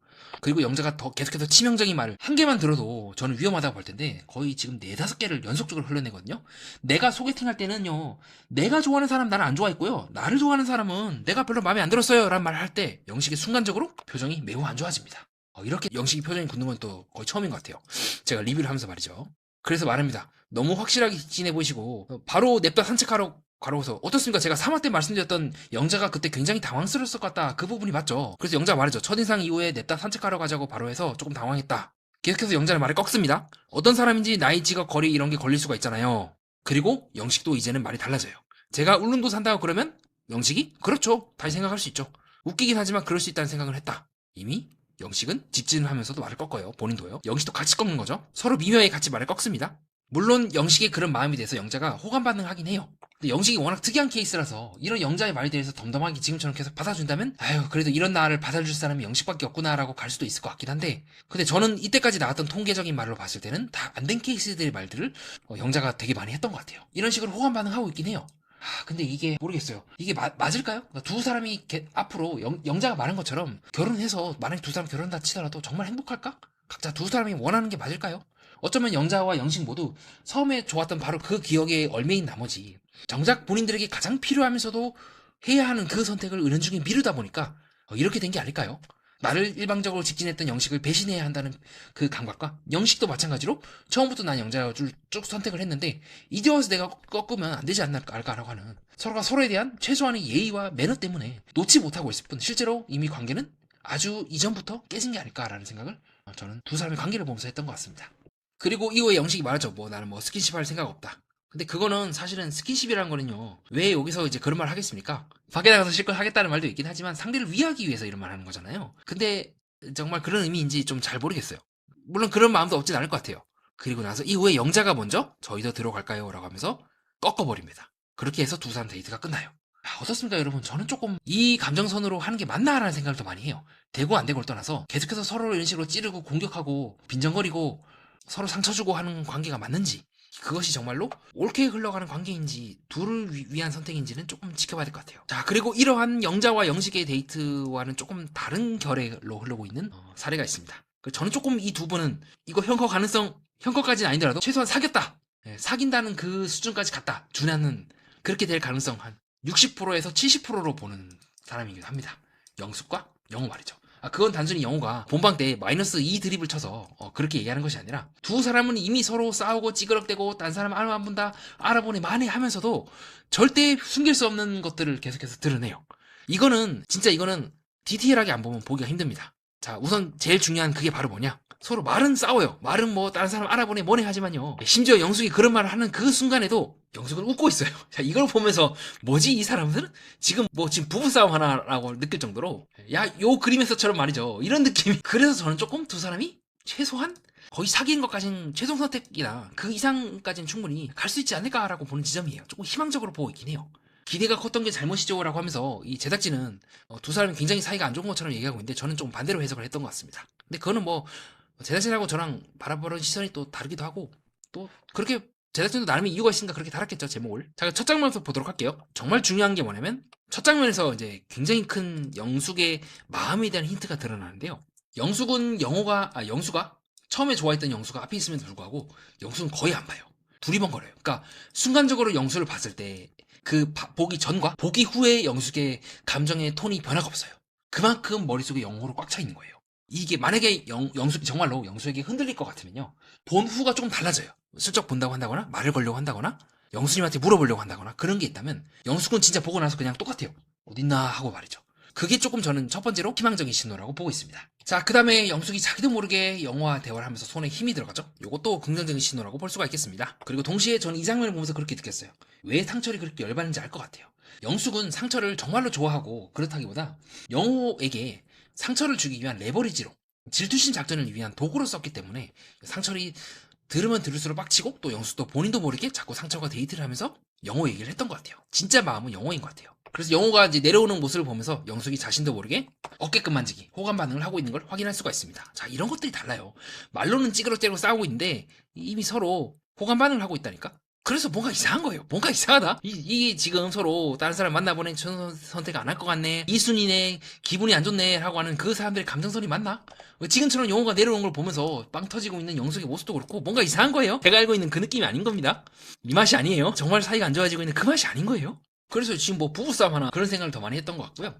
그리고 영자가 더 계속해서 치명적인 말을 한 개만 들어도 저는 위험하다고 볼 텐데 거의 지금 4-5개를 연속적으로 흘러내거든요. 내가 소개팅할 때는요, 내가 좋아하는 사람 나는 안 좋아했고요, 나를 좋아하는 사람은 내가 별로 마음에 안 들었어요 라는 말을 할 때 영식이 순간적으로 표정이 매우 안 좋아집니다. 이렇게 영식이 표정이 굳는 건 또 거의 처음인 것 같아요. 제가 리뷰를 하면서 말이죠. 그래서 말합니다. 너무 확실하게 지내 보이시고 바로 냅다 산책하러 가로서 어떻습니까? 제가 3화 때 말씀드렸던 영자가 그때 굉장히 당황스러웠을 것 같다. 그 부분이 맞죠. 그래서 영자가 말하죠. 첫인상 이후에 냅다 산책하러 가자고 바로 해서 조금 당황했다. 계속해서 영자는 말을 꺾습니다. 어떤 사람인지 나이, 직업, 거리 이런 게 걸릴 수가 있잖아요. 그리고 영식도 이제는 말이 달라져요. 제가 울릉도 산다고 그러면 영식이 그렇죠. 다시 생각할 수 있죠. 웃기긴 하지만 그럴 수 있다는 생각을 했다. 이미 영식은 직진을 하면서도 말을 꺾어요. 본인도요. 영식도 같이 꺾는 거죠. 서로 미묘하게 같이 말을 꺾습니다. 물론 영식의 그런 마음에 대해서 영자가 호감 반응을 하긴 해요. 근데 영식이 워낙 특이한 케이스라서 이런 영자의 말에 대해서 덤덤하게 지금처럼 계속 받아준다면 그래도 이런 나를 받아줄 사람이 영식밖에 없구나라고 갈 수도 있을 것 같긴 한데, 근데 저는 이때까지 나왔던 통계적인 말로 봤을 때는 다 안 된 케이스들의 말들을 영자가 되게 많이 했던 것 같아요. 이런 식으로 호감 반응하고 있긴 해요. 근데 이게 모르겠어요. 이게 맞을까요? 그러니까 두 사람이 앞으로 영자가 말한 것처럼 결혼해서 만약에 두 사람 결혼한다 치더라도 정말 행복할까? 각자 두 사람이 원하는 게 맞을까요? 어쩌면 영자와 영식 모두 처음에 좋았던 바로 그 기억에 얽매인 나머지 정작 본인들에게 가장 필요하면서도 해야 하는 그 선택을 은연중에 미루다 보니까 이렇게 된 게 아닐까요? 나를 일방적으로 직진했던 영식을 배신해야 한다는 그 감각과 영식도 마찬가지로 처음부터 난 영자를 쭉 선택을 했는데 이제 와서 내가 꺾으면 안 되지 않을까라고 하는 서로가 서로에 대한 최소한의 예의와 매너 때문에 놓지 못하고 있을 뿐 실제로 이미 관계는 아주 이전부터 깨진 게 아닐까라는 생각을 저는 두 사람의 관계를 보면서 했던 것 같습니다. 그리고 이후에 영식이 말하죠. 나는 스킨십 할 생각 없다. 근데 그거는 사실은 스킨십이라는 거는요, 왜 여기서 이제 그런 말 하겠습니까? 밖에 나가서 실컷 하겠다는 말도 있긴 하지만 상대를 위하기 위해서 이런 말 하는 거잖아요. 근데 정말 그런 의미인지 좀 잘 모르겠어요. 물론 그런 마음도 없진 않을 것 같아요. 그리고 나서 이후에 영자가 먼저 저희도 들어갈까요? 라고 하면서 꺾어버립니다. 그렇게 해서 두 사람 데이트가 끝나요. 어떻습니까 여러분? 저는 조금 이 감정선으로 하는 게 맞나 라는 생각을 더 많이 해요. 되고 안 되고를 떠나서 계속해서 서로를 이런 식으로 찌르고 공격하고 빈정거리고 서로 상처 주고 하는 관계가 맞는지, 그것이 정말로 옳게 흘러가는 관계인지 둘을 위한 선택인지는 조금 지켜봐야 될 것 같아요. 자, 그리고 이러한 영자와 영식의 데이트와는 조금 다른 결례로 흐르고 있는 사례가 있습니다. 저는 조금 이 두 분은 이거 형커까지는 아니더라도 최소한 사귀었다, 사귄다는 그 수준까지 갔다 준하는, 그렇게 될 가능성 한 60%에서 70%로 보는 사람이기도 합니다. 영숙과 영호 말이죠. 그건 단순히 영호가 본방 때 -2 드립을 쳐서 그렇게 얘기하는 것이 아니라 두 사람은 이미 서로 싸우고 찌그럭대고 딴 사람 안 본다, 알아보네 만에 하면서도 절대 숨길 수 없는 것들을 계속해서 드러내요. 이거는 진짜 이거는 디테일하게 안 보면 보기가 힘듭니다. 자, 우선 제일 중요한 그게 바로 뭐냐? 서로 말은 싸워요. 말은 뭐 다른 사람 알아보네 뭐네 하지만요. 심지어 영숙이 그런 말을 하는 그 순간에도 영숙은 웃고 있어요. 자, 이걸 보면서 뭐지 이 사람들은? 지금 부부싸움 하나라고 느낄 정도로 야, 요 그림에서처럼 말이죠. 이런 느낌이. 그래서 저는 조금 두 사람이 최소한 거의 사귀는 것까지는 최종 선택이나 그 이상까지는 충분히 갈 수 있지 않을까라고 보는 지점이에요. 조금 희망적으로 보고 있긴 해요. 기대가 컸던 게 잘못이죠 라고 하면서 이 제작진은 두 사람이 굉장히 사이가 안 좋은 것처럼 얘기하고 있는데 저는 좀 반대로 해석을 했던 것 같습니다. 근데 그거는 뭐 제작진하고 저랑 바라보는 시선이 또 다르기도 하고 또 그렇게 제작진도 나름의 이유가 있으니까 그렇게 달았겠죠 제목을. 자, 첫 장면부터 보도록 할게요. 정말 중요한 게 뭐냐면 첫 장면에서 이제 굉장히 큰 영숙의 마음에 대한 힌트가 드러나는데요. 영수가 처음에 좋아했던 영수가 앞에 있음에도 불구하고 영수는 거의 안 봐요. 두리번거려요. 그러니까 순간적으로 영수를 봤을 때 그 보기 전과 보기 후의 영숙의 감정의 톤이 변화가 없어요. 그만큼 머릿속에 영호로 꽉 차 있는 거예요. 이게 만약에 영숙이 정말로 영수에게 흔들릴 것 같으면요. 본 후가 조금 달라져요. 슬쩍 본다고 한다거나 말을 걸려고 한다거나 영수님한테 물어보려고 한다거나 그런 게 있다면 영숙은 진짜 보고 나서 그냥 똑같아요. 어딨나 하고 말이죠. 그게 조금 저는 첫 번째로 희망적인 신호라고 보고 있습니다. 자, 그 다음에 영숙이 자기도 모르게 영호와 대화를 하면서 손에 힘이 들어가죠. 요것도 긍정적인 신호라고 볼 수가 있겠습니다. 그리고 동시에 저는 이 장면을 보면서 그렇게 느꼈어요. 왜 상철이 그렇게 열받는지 알 것 같아요. 영숙은 상철을 정말로 좋아하고 그렇다기보다 영호에게 상처를 주기 위한 레버리지로 질투심 작전을 위한 도구로 썼기 때문에 상철이 들으면 들을수록 빡치고 또 영숙도 본인도 모르게 자꾸 상철과 데이트를 하면서 영호 얘기를 했던 것 같아요. 진짜 마음은 영호인 것 같아요. 그래서 영호가 이제 내려오는 모습을 보면서 영숙이 자신도 모르게 어깨끈 만지기, 호감 반응을 하고 있는 걸 확인할 수가 있습니다. 자, 이런 것들이 달라요. 말로는 찌그러째고 싸우고 있는데 이미 서로 호감 반응을 하고 있다니까? 그래서 뭔가 이상한 거예요. 뭔가 이상하다. 이게 지금 서로 다른 사람 만나보낸 선택 안 할 것 같네. 이순이네. 기분이 안 좋네. 라고 하는 그 사람들의 감정선이 맞나? 지금처럼 영호가 내려오는 걸 보면서 빵 터지고 있는 영숙의 모습도 그렇고 뭔가 이상한 거예요. 제가 알고 있는 그 느낌이 아닌 겁니다. 이 맛이 아니에요. 정말 사이가 안 좋아지고 있는 그 맛이 아닌 거예요. 그래서 지금 뭐 부부싸움 하나 그런 생각을 더 많이 했던 것 같고요.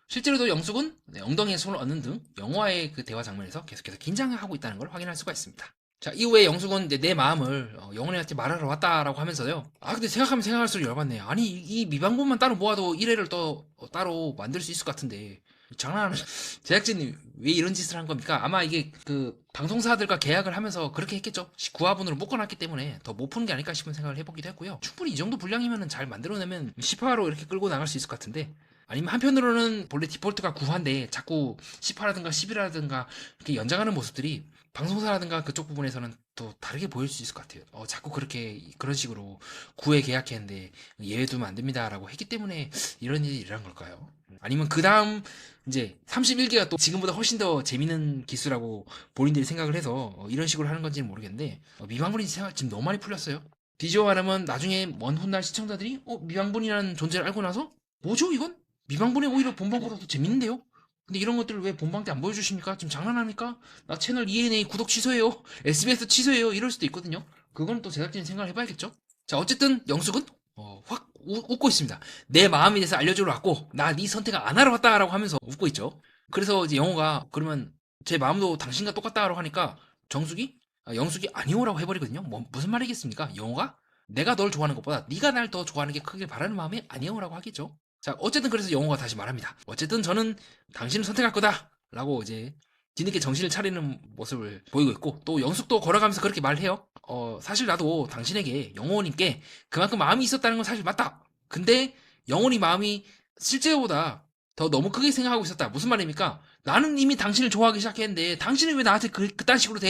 실제로도 영숙은 엉덩이에 손을 얹는 등 영화의 그 대화 장면에서 계속해서 긴장하고 있다는 걸 확인할 수가 있습니다. 자, 이후에 영숙은 내 마음을 영혼이한테 말하러 왔다라고 하면서요. 아, 근데 생각하면 생각할수록 열받네. 아니, 이 미방분만 따로 모아도 1회를 또 따로 만들 수 있을 것 같은데. 장난하는, 제작진이 왜 이런 짓을 한 겁니까? 아마 이게 그 방송사들과 계약을 하면서 그렇게 했겠죠. 9화분으로 묶어놨기 때문에 더 못 푸는 게 아닐까 싶은 생각을 해보기도 했고요. 충분히 이 정도 분량이면 잘 만들어내면 10화로 이렇게 끌고 나갈 수 있을 것 같은데. 아니면 한편으로는 본래 디폴트가 9화인데 자꾸 10화라든가 11화라든가 이렇게 연장하는 모습들이 방송사라든가 그쪽 부분에서는 또 다르게 보일 수 있을 것 같아요. 자꾸 그런 식으로 9회 계약했는데 예외 두면 안 됩니다라고 했기 때문에 이런 일이 일어난 걸까요? 아니면 그 다음 이제 31기가 또 지금보다 훨씬 더 재밌는 기수라고 본인들이 생각을 해서 이런 식으로 하는 건지는 모르겠는데 미방분이 지금 너무 많이 풀렸어요. 뒤집어 말하면 나중에 먼 훗날 시청자들이 미방분이라는 존재를 알고 나서 뭐죠 이건? 미방분이 오히려 본방보다 더 재밌는데요? 근데 이런 것들을 왜 본방 때 안 보여주십니까? 지금 장난합니까? 나 채널 ENA 구독 취소해요. SBS 취소해요. 이럴 수도 있거든요. 그건 또 제작진이 생각을 해봐야겠죠. 자, 어쨌든 영숙은 확 웃고 있습니다. 내 마음에 대해서 알려주러 왔고 나 네 선택을 안 하러 왔다라고 하면서 웃고 있죠. 그래서 이제 영호가 그러면 제 마음도 당신과 똑같다라고 하니까 영숙이 아니오라고 해버리거든요. 무슨 말이겠습니까? 영호가 내가 널 좋아하는 것보다 네가 날 더 좋아하는 게 크길 바라는 마음이 아니오라고 하겠죠. 자, 어쨌든 그래서 영호가 다시 말합니다. 어쨌든 저는 당신을 선택할 거다 라고 이제 뒤늦게 정신을 차리는 모습을 보이고 있고 또 영숙도 걸어가면서 그렇게 말해요. 사실 나도 당신에게 영호님께 그만큼 마음이 있었다는 건 사실 맞다. 근데 영호님 마음이 실제보다 더 너무 크게 생각하고 있었다. 무슨 말입니까? 나는 이미 당신을 좋아하기 시작했는데 당신은 왜 나한테 그딴 식으로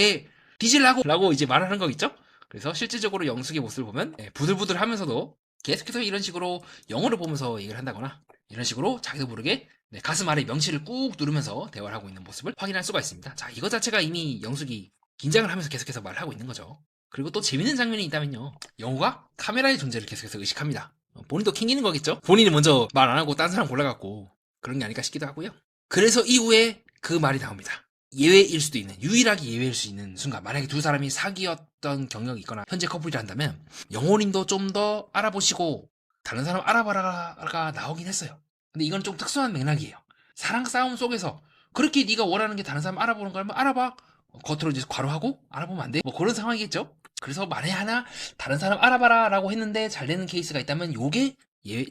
뒤질라고 라고 이제 말하는 거겠죠? 그래서 실질적으로 영숙의 모습을 보면 부들부들 하면서도 계속해서 이런 식으로 영어를 보면서 얘기를 한다거나 이런 식으로 자기도 모르게 가슴 아래 명치를 꾹 누르면서 대화를 하고 있는 모습을 확인할 수가 있습니다. 자, 이거 자체가 이미 영숙이 긴장을 하면서 계속해서 말을 하고 있는 거죠. 그리고 또 재밌는 장면이 있다면요. 영호가 카메라의 존재를 계속해서 의식합니다. 본인도 캥기는 거겠죠? 본인이 먼저 말 안 하고 딴 사람 골라갖고 그런 게 아닐까 싶기도 하고요. 그래서 이후에 그 말이 나옵니다. 예외일 수도 있는, 유일하게 예외일 수 있는 순간, 만약에 두 사람이 사귀었던 경력이 있거나 현재 커플이란다면 영호님도 좀 더 알아보시고 다른 사람 알아봐라가 나오긴 했어요. 근데 이건 좀 특수한 맥락이에요. 사랑 싸움 속에서 그렇게 네가 원하는 게 다른 사람 알아보는 거라면 알아봐. 겉으로 이제 괄호하고 알아보면 안 돼. 뭐 그런 상황이겠죠. 그래서 만에 하나 다른 사람 알아봐라라고 했는데 잘 되는 케이스가 있다면 요게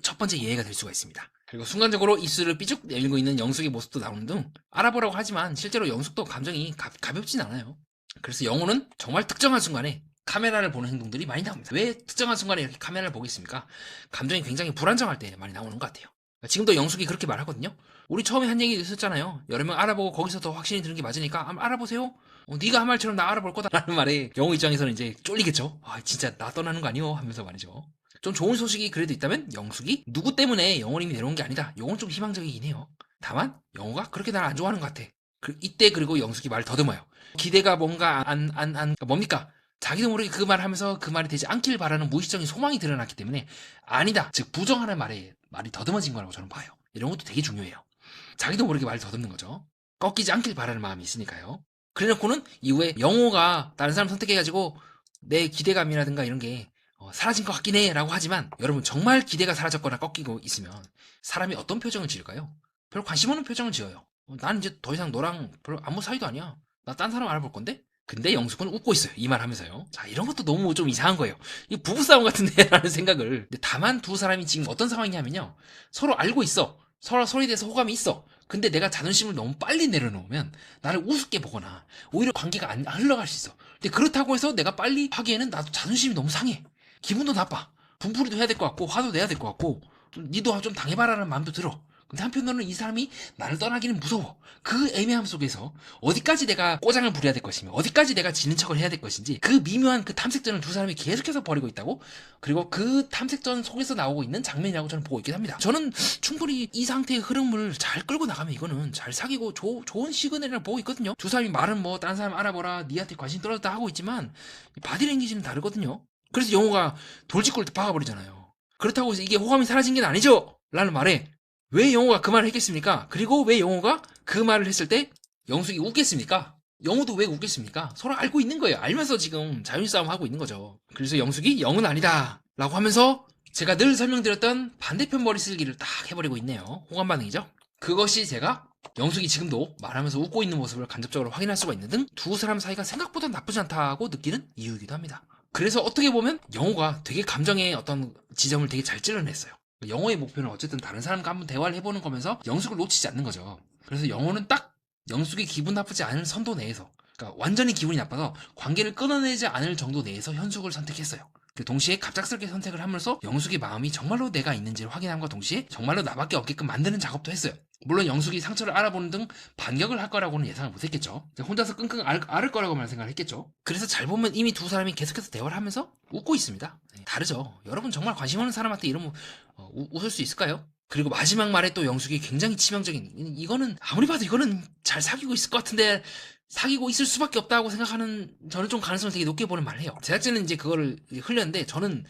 첫 번째 예외가 될 수가 있습니다. 그리고 순간적으로 입술을 삐죽 내밀고 있는 영숙의 모습도 나오는 등 알아보라고 하지만 실제로 영숙도 감정이 가볍진 않아요. 그래서 영호는 정말 특정한 순간에 카메라를 보는 행동들이 많이 나옵니다. 왜 특정한 순간에 이렇게 카메라를 보겠습니까? 감정이 굉장히 불안정할 때 많이 나오는 것 같아요. 지금도 영숙이 그렇게 말하거든요. 우리 처음에 한 얘기 있었잖아요. 여러 명 알아보고 거기서 더 확신이 드는 게 맞으니까 알아보세요. 네가 한 말처럼 나 알아볼 거다라는 말에 영호 입장에서는 이제 쫄리겠죠. 아 진짜 나 떠나는 거 아니요 하면서 말이죠. 좀 좋은 소식이 그래도 있다면 영숙이 누구 때문에 영호님이 내려온 게 아니다. 영호는 좀 희망적이긴 해요. 다만 영호가 그렇게 날 안 좋아하는 것 같아. 이때 그리고 영숙이 말을 더듬어요. 기대가 뭔가 뭡니까? 자기도 모르게 그 말을 하면서 그 말이 되지 않길 바라는 무의식적인 소망이 드러났기 때문에 아니다. 즉 부정하는 말이 더듬어진 거라고 저는 봐요. 이런 것도 되게 중요해요. 자기도 모르게 말을 더듬는 거죠. 꺾이지 않길 바라는 마음이 있으니까요. 그래놓고는 이후에 영호가 다른 사람 선택해가지고 내 기대감이라든가 이런 게 사라진 것 같긴 해 라고 하지만 여러분 정말 기대가 사라졌거나 꺾이고 있으면 사람이 어떤 표정을 지을까요? 별로 관심 없는 표정을 지어요. 나는 이제 더 이상 너랑 별로 아무 사이도 아니야. 나 딴 사람 알아볼 건데? 근데 영숙은 웃고 있어요. 이 말 하면서요. 자, 이런 것도 너무 좀 이상한 거예요. 이거 부부싸움 같은데? 라는 생각을. 근데 다만 두 사람이 지금 어떤 상황이냐면요. 서로 알고 있어. 서로에 대해서 호감이 있어. 근데 내가 자존심을 너무 빨리 내려놓으면 나를 우습게 보거나 오히려 관계가 안 흘러갈 수 있어. 근데 그렇다고 해서 내가 빨리 하기에는 나도 자존심이 너무 상해. 기분도 나빠. 분풀이도 해야 될 것 같고 화도 내야 될 것 같고 니도 좀 당해봐라는 마음도 들어. 근데 한편으로는 이 사람이 나를 떠나기는 무서워. 그 애매함 속에서 어디까지 내가 꼬장을 부려야 될 것이며 어디까지 내가 지는 척을 해야 될 것인지 그 미묘한 그 탐색전을 두 사람이 계속해서 벌이고 있다고. 그리고 그 탐색전 속에서 나오고 있는 장면이라고 저는 보고 있긴 합니다. 저는 충분히 이 상태의 흐름을 잘 끌고 나가면 이거는 잘 사귀고 좋은 시그널이라고 보고 있거든요. 두 사람이 말은 뭐 다른 사람 알아보라 니한테 관심 떨어졌다 하고 있지만 바디랭귀지는 다르거든요. 그래서 영호가 돌직구를 박아버리잖아요. 그렇다고 해서 이게 호감이 사라진 게 아니죠? 라는 말에 왜 영호가 그 말을 했겠습니까? 그리고 왜 영호가 그 말을 했을 때 영숙이 웃겠습니까? 영호도 왜 웃겠습니까? 서로 알고 있는 거예요. 알면서 지금 자존싸움 하고 있는 거죠. 그래서 영숙이 영은 아니다 라고 하면서 제가 늘 설명드렸던 반대편 머리 쓸기를 딱 해버리고 있네요. 호감 반응이죠. 그것이 제가 영숙이 지금도 말하면서 웃고 있는 모습을 간접적으로 확인할 수가 있는 등 두 사람 사이가 생각보다 나쁘지 않다고 느끼는 이유이기도 합니다. 그래서 어떻게 보면 영호가 되게 감정의 어떤 지점을 되게 잘 찔러냈어요. 영호의 목표는 어쨌든 다른 사람과 한번 대화를 해보는 거면서 영숙을 놓치지 않는 거죠. 그래서 영호는 딱 영숙이 기분 나쁘지 않은 선도 내에서, 그러니까 완전히 기분이 나빠서 관계를 끊어내지 않을 정도 내에서 현숙을 선택했어요. 동시에 갑작스럽게 선택을 함으로써 영숙의 마음이 정말로 내가 있는지를 확인함과 동시에 정말로 나밖에 없게끔 만드는 작업도 했어요. 물론 영숙이 상처를 알아보는 등 반격을 할 거라고는 예상을 못했겠죠. 혼자서 끙끙 앓을 거라고만 생각을 했겠죠. 그래서 잘 보면 이미 두 사람이 계속해서 대화를 하면서 웃고 있습니다. 다르죠. 여러분 정말 관심 없는 사람한테 이러면 웃을 수 있을까요? 그리고 마지막 말에 또 영숙이 굉장히 치명적인, 이거는 아무리 봐도 이거는 잘 사귀고 있을 것 같은데 사귀고 있을 수밖에 없다고 생각하는, 저는 좀 가능성을 되게 높게 보는 말을 해요. 제작진은 이제 그거를 흘렸는데 저는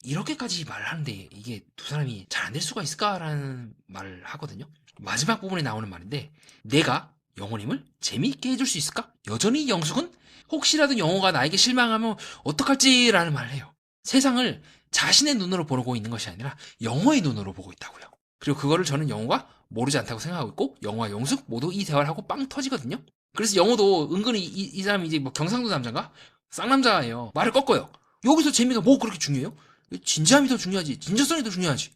이렇게까지 말을 하는데 이게 두 사람이 잘 안 될 수가 있을까라는 말을 하거든요. 마지막 부분에 나오는 말인데, 내가 영호님을 재미있게 해줄 수 있을까? 여전히 영숙은 혹시라도 영호가 나에게 실망하면 어떡할지라는 말을 해요. 세상을 자신의 눈으로 보고 있는 것이 아니라 영호의 눈으로 보고 있다고요. 그리고 그거를 저는 영호가 모르지 않다고 생각하고 있고, 영호와 영숙 모두 이 대화를 하고 빵 터지거든요. 그래서 영호도 은근히 이 사람이 이제 뭐 경상도 남자인가? 쌍남자예요. 말을 꺾어요. 여기서 재미가 뭐 그렇게 중요해요? 진지함이 더 중요하지. 진정성이 더 중요하지.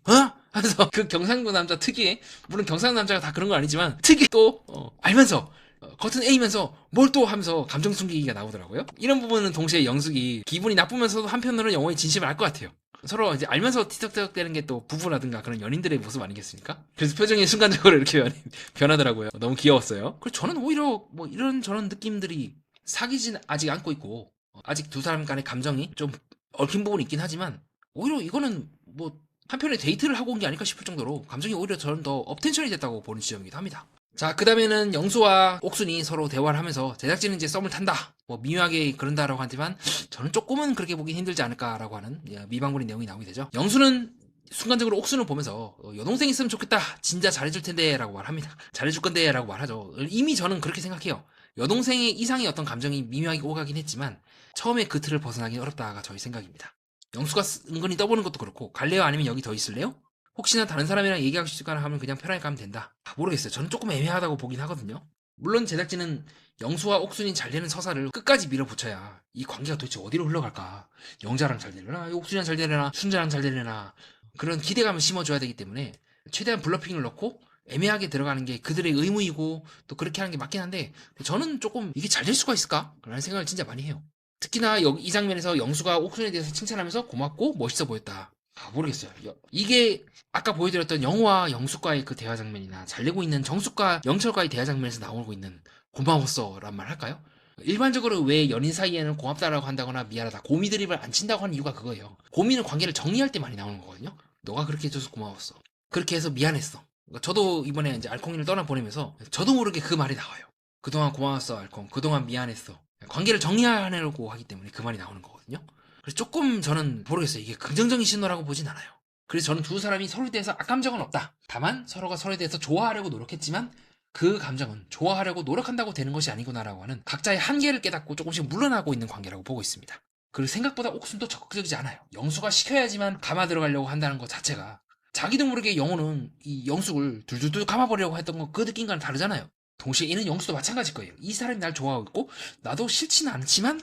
하면서 그 경상도 남자 특유의, 물론 경상도 남자가 다 그런 건 아니지만 특유의 또 알면서 겉은 A면서 뭘 또 하면서 감정 숨기기가 나오더라고요. 이런 부분은 동시에 영숙이 기분이 나쁘면서도 한편으로는 영호의 진심을 알 것 같아요. 서로 이제 알면서 티격태격 되는 게 또 부부라든가 그런 연인들의 모습 아니겠습니까? 그래서 표정이 순간적으로 이렇게 변하더라고요. 너무 귀여웠어요. 그래서 저는 오히려 뭐 이런 저런 느낌들이 사귀진 아직 않고 있고, 아직 두 사람 간의 감정이 좀 얽힌 부분이 있긴 하지만 오히려 이거는 뭐 한편의 데이트를 하고 온 게 아닐까 싶을 정도로 감정이 오히려 저는 더 업텐션이 됐다고 보는 지점이기도 합니다. 자, 그 다음에는 영수와 옥순이 서로 대화를 하면서 제작진은 이제 썸을 탄다, 뭐 미묘하게 그런다라고 하지만 저는 조금은 그렇게 보긴 힘들지 않을까라고 하는 미방군의 내용이 나오게 되죠. 영수는 순간적으로 옥순을 보면서 여동생 있으면 좋겠다, 진짜 잘해줄 텐데 라고 말합니다. 잘해줄 건데 라고 말하죠. 이미 저는 그렇게 생각해요. 여동생의 이상의 어떤 감정이 미묘하게 오가긴 했지만 처음에 그 틀을 벗어나기 어렵다가 저희 생각입니다. 영수가 은근히 떠보는 것도 그렇고, 갈래요 아니면 여기 더 있을래요? 혹시나 다른 사람이랑 얘기하고 싶거나 하면 그냥 편하게 가면 된다. 모르겠어요. 저는 조금 애매하다고 보긴 하거든요. 물론 제작진은 영수와 옥순이 잘 되는 서사를 끝까지 밀어붙여야 이 관계가 도대체 어디로 흘러갈까, 영자랑 잘 되려나, 옥순이랑 잘 되려나, 순자랑 잘 되려나, 그런 기대감을 심어줘야 되기 때문에 최대한 블러핑을 넣고 애매하게 들어가는 게 그들의 의무이고 또 그렇게 하는 게 맞긴 한데 저는 조금 이게 잘 될 수가 있을까? 라는 생각을 진짜 많이 해요. 특히나 여기 이 장면에서 영수가 옥순에 대해서 칭찬하면서 고맙고 멋있어 보였다. 모르겠어요. 이게 아까 보여드렸던 영우와 영숙과의 그 대화 장면이나 잘 되고 있는 정숙과 영철과의 대화 장면에서 나오고 있는 고마웠어 란 말 할까요? 일반적으로 왜 연인 사이에는 고맙다라고 한다거나 미안하다 고미 드립을 안 친다고 하는 이유가 그거예요. 고미는 관계를 정리할 때 많이 나오는 거거든요. 너가 그렇게 해줘서 고마웠어. 그렇게 해서 미안했어. 그러니까 저도 이번에 이제 알콩이를 떠나보내면서 저도 모르게 그 말이 나와요. 그동안 고마웠어 알콩. 그동안 미안했어. 관계를 정리하려고 하기 때문에 그 말이 나오는 거거든요. 그래서 조금 저는 모르겠어요. 이게 긍정적인 신호라고 보진 않아요. 그래서 저는 두 사람이 서로에 대해서 악감정은 없다. 다만 서로가 서로에 대해서 좋아하려고 노력했지만 그 감정은 좋아하려고 노력한다고 되는 것이 아니구나라고 하는 각자의 한계를 깨닫고 조금씩 물러나고 있는 관계라고 보고 있습니다. 그리고 생각보다 옥순도 적극적이지 않아요. 영수가 시켜야지만 감아 들어가려고 한다는 것 자체가 자기도 모르게 영호는 이 영숙을 둘둘둘 감아버리려고 했던 거 그 느낌과는 다르잖아요. 동시에 이는 영수도 마찬가지일 거예요. 이 사람이 날 좋아하고 있고 나도 싫지는 않지만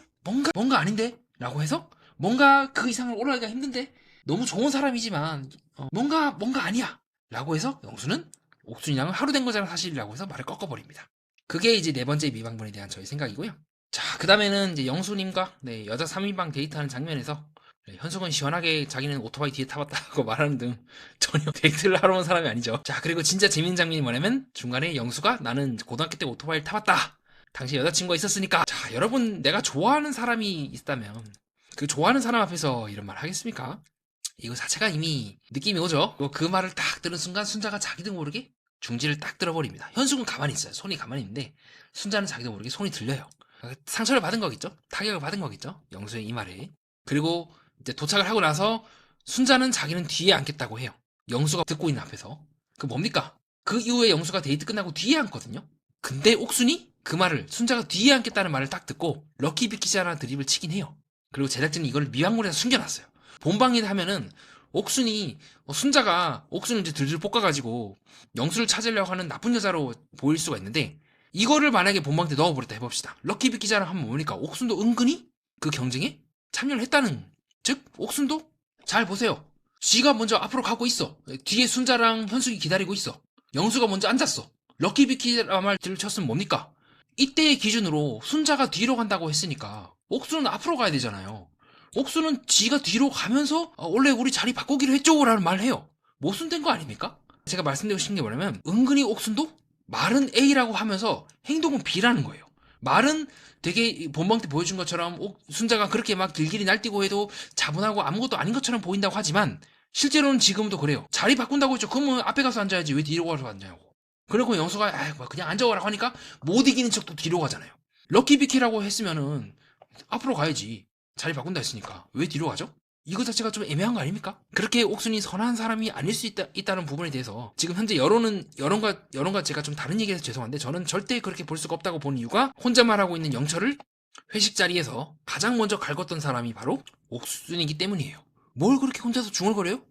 뭔가 아닌데? 라고 해서 뭔가 그 이상을 올라가기가 힘든데 너무 좋은 사람이지만 뭔가 아니야 라고 해서 영수는 옥순이랑은 하루 된 거잖아 사실이라고 해서 말을 꺾어버립니다. 그게 이제 네 번째 미방분에 대한 저의 생각이고요. 자, 그 다음에는 이제 영수님과 여자 3인방 데이트하는 장면에서 현숙은 시원하게 자기는 오토바이 뒤에 타봤다고 말하는 등 전혀 데이트를 하러 온 사람이 아니죠. 자, 그리고 진짜 재밌는 장면이 뭐냐면 중간에 영수가 나는 고등학교 때 오토바이를 타봤다. 당시 여자친구가 있었으니까. 자, 여러분 내가 좋아하는 사람이 있다면 그 좋아하는 사람 앞에서 이런 말 하겠습니까? 이거 자체가 이미 느낌이 오죠. 그 말을 딱 들은 순간 순자가 자기도 모르게 중지를 딱 들어버립니다. 현숙은 가만히 있어요. 손이 가만히 있는데 순자는 자기도 모르게 손이 들려요. 상처를 받은 거겠죠? 타격을 받은 거겠죠? 영수의 이 말에. 그리고 이제 도착을 하고 나서 순자는 자기는 뒤에 앉겠다고 해요. 영수가 듣고 있는 앞에서. 그 뭡니까? 그 이후에 영수가 데이트 끝나고 뒤에 앉거든요. 근데 옥순이 그 말을 순자가 뒤에 앉겠다는 말을 딱 듣고 럭키 비키자라는 드립을 치긴 해요. 그리고 제작진이 이걸 미완물에서 숨겨놨어요. 본방에 하면은 옥순이 순자가 옥순을 이제 들들 볶아가지고 영수를 찾으려고 하는 나쁜 여자로 보일 수가 있는데 이거를 만약에 본방 때 넣어버렸다 해봅시다. 럭키 비키자랑 하면 뭡니까? 옥순도 은근히 그 경쟁에 참여를 했다는, 즉 옥순도 잘 보세요. 쥐가 먼저 앞으로 가고 있어. 뒤에 순자랑 현숙이 기다리고 있어. 영수가 먼저 앉았어. 럭키 비키라 말들을 쳤으면 뭡니까? 이때의 기준으로 순자가 뒤로 간다고 했으니까 옥수는 앞으로 가야 되잖아요. 옥수는 지가 뒤로 가면서 원래 우리 자리 바꾸기로 했죠 라는 말을 해요. 모순된 거 아닙니까? 제가 말씀드리고 싶은 게 뭐냐면 은근히 옥순도 말은 A라고 하면서 행동은 B라는 거예요. 말은 되게 본방 때 보여준 것처럼 순자가 그렇게 막 길길이 날뛰고 해도 차분하고 아무것도 아닌 것처럼 보인다고 하지만 실제로는 지금도 그래요. 자리 바꾼다고 했죠. 그러면 앞에 가서 앉아야지 왜 뒤로 가서 앉냐고. 그리고 영수가 그냥 앉아오라고 하니까 못 이기는 척도 뒤로 가잖아요. 럭키비키라고 했으면은 앞으로 가야지. 자리 바꾼다 했으니까 왜 뒤로 가죠? 이거 자체가 좀 애매한 거 아닙니까? 그렇게 옥순이 선한 사람이 아닐 수 있다는 부분에 대해서 지금 현재 여론과 제가 좀 다른 얘기해서 죄송한데 저는 절대 그렇게 볼 수가 없다고 보는 이유가 혼자 말하고 있는 영철을 회식 자리에서 가장 먼저 갈궜던 사람이 바로 옥순이기 때문이에요. 뭘 그렇게 혼자서 중얼거려요?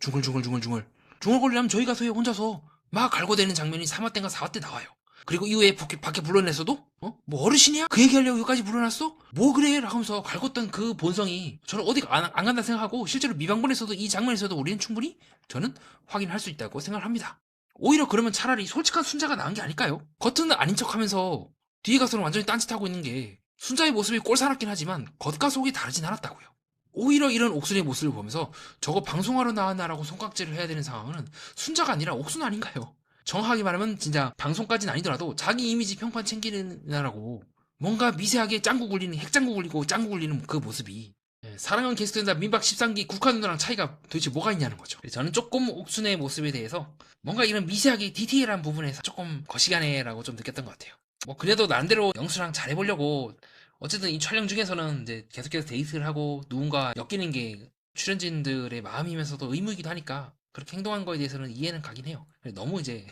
중얼거리려면 저희 가서 해요. 혼자서 막 갈고대는 장면이 3화 때인가 4화 때 나와요. 그리고 이후에 밖에 불러냈어도 뭐 어르신이야? 그 얘기하려고 여기까지 불러놨어? 뭐 그래? 라면서 갈궜던 그 본성이 저는 어디 안 간다 생각하고 실제로 미방본에서도 이 장면에서도 우리는 충분히 저는 확인할 수 있다고 생각을 합니다. 오히려 그러면 차라리 솔직한 순자가 나은 게 아닐까요? 겉은 아닌 척하면서 뒤에 가서는 완전히 딴짓하고 있는 게 순자의 모습이 꼴사납긴 하지만 겉과 속이 다르진 않았다고요. 오히려 이런 옥순의 모습을 보면서 저거 방송하러 나왔나라고 손깍지를 해야 되는 상황은 순자가 아니라 옥순 아닌가요? 정확하게 말하면 진짜 방송까지는 아니더라도 자기 이미지 평판 챙기느라고 뭔가 미세하게 짱구 굴리는 핵짱구 굴리고 짱구 굴리는 그 모습이 사랑은 게스트나 민박 13기 국화 누나랑 차이가 도대체 뭐가 있냐는 거죠. 저는 조금 옥순의 모습에 대해서 뭔가 이런 미세하게 디테일한 부분에서 조금 거시기하네라고 좀 느꼈던 것 같아요. 뭐 그래도 나름대로 영수랑 잘해보려고 어쨌든 이 촬영 중에서는 이제 계속해서 데이트를 하고 누군가 엮이는 게 출연진들의 마음이면서도 의무이기도 하니까 그렇게 행동한 거에 대해서는 이해는 가긴 해요. 너무 이제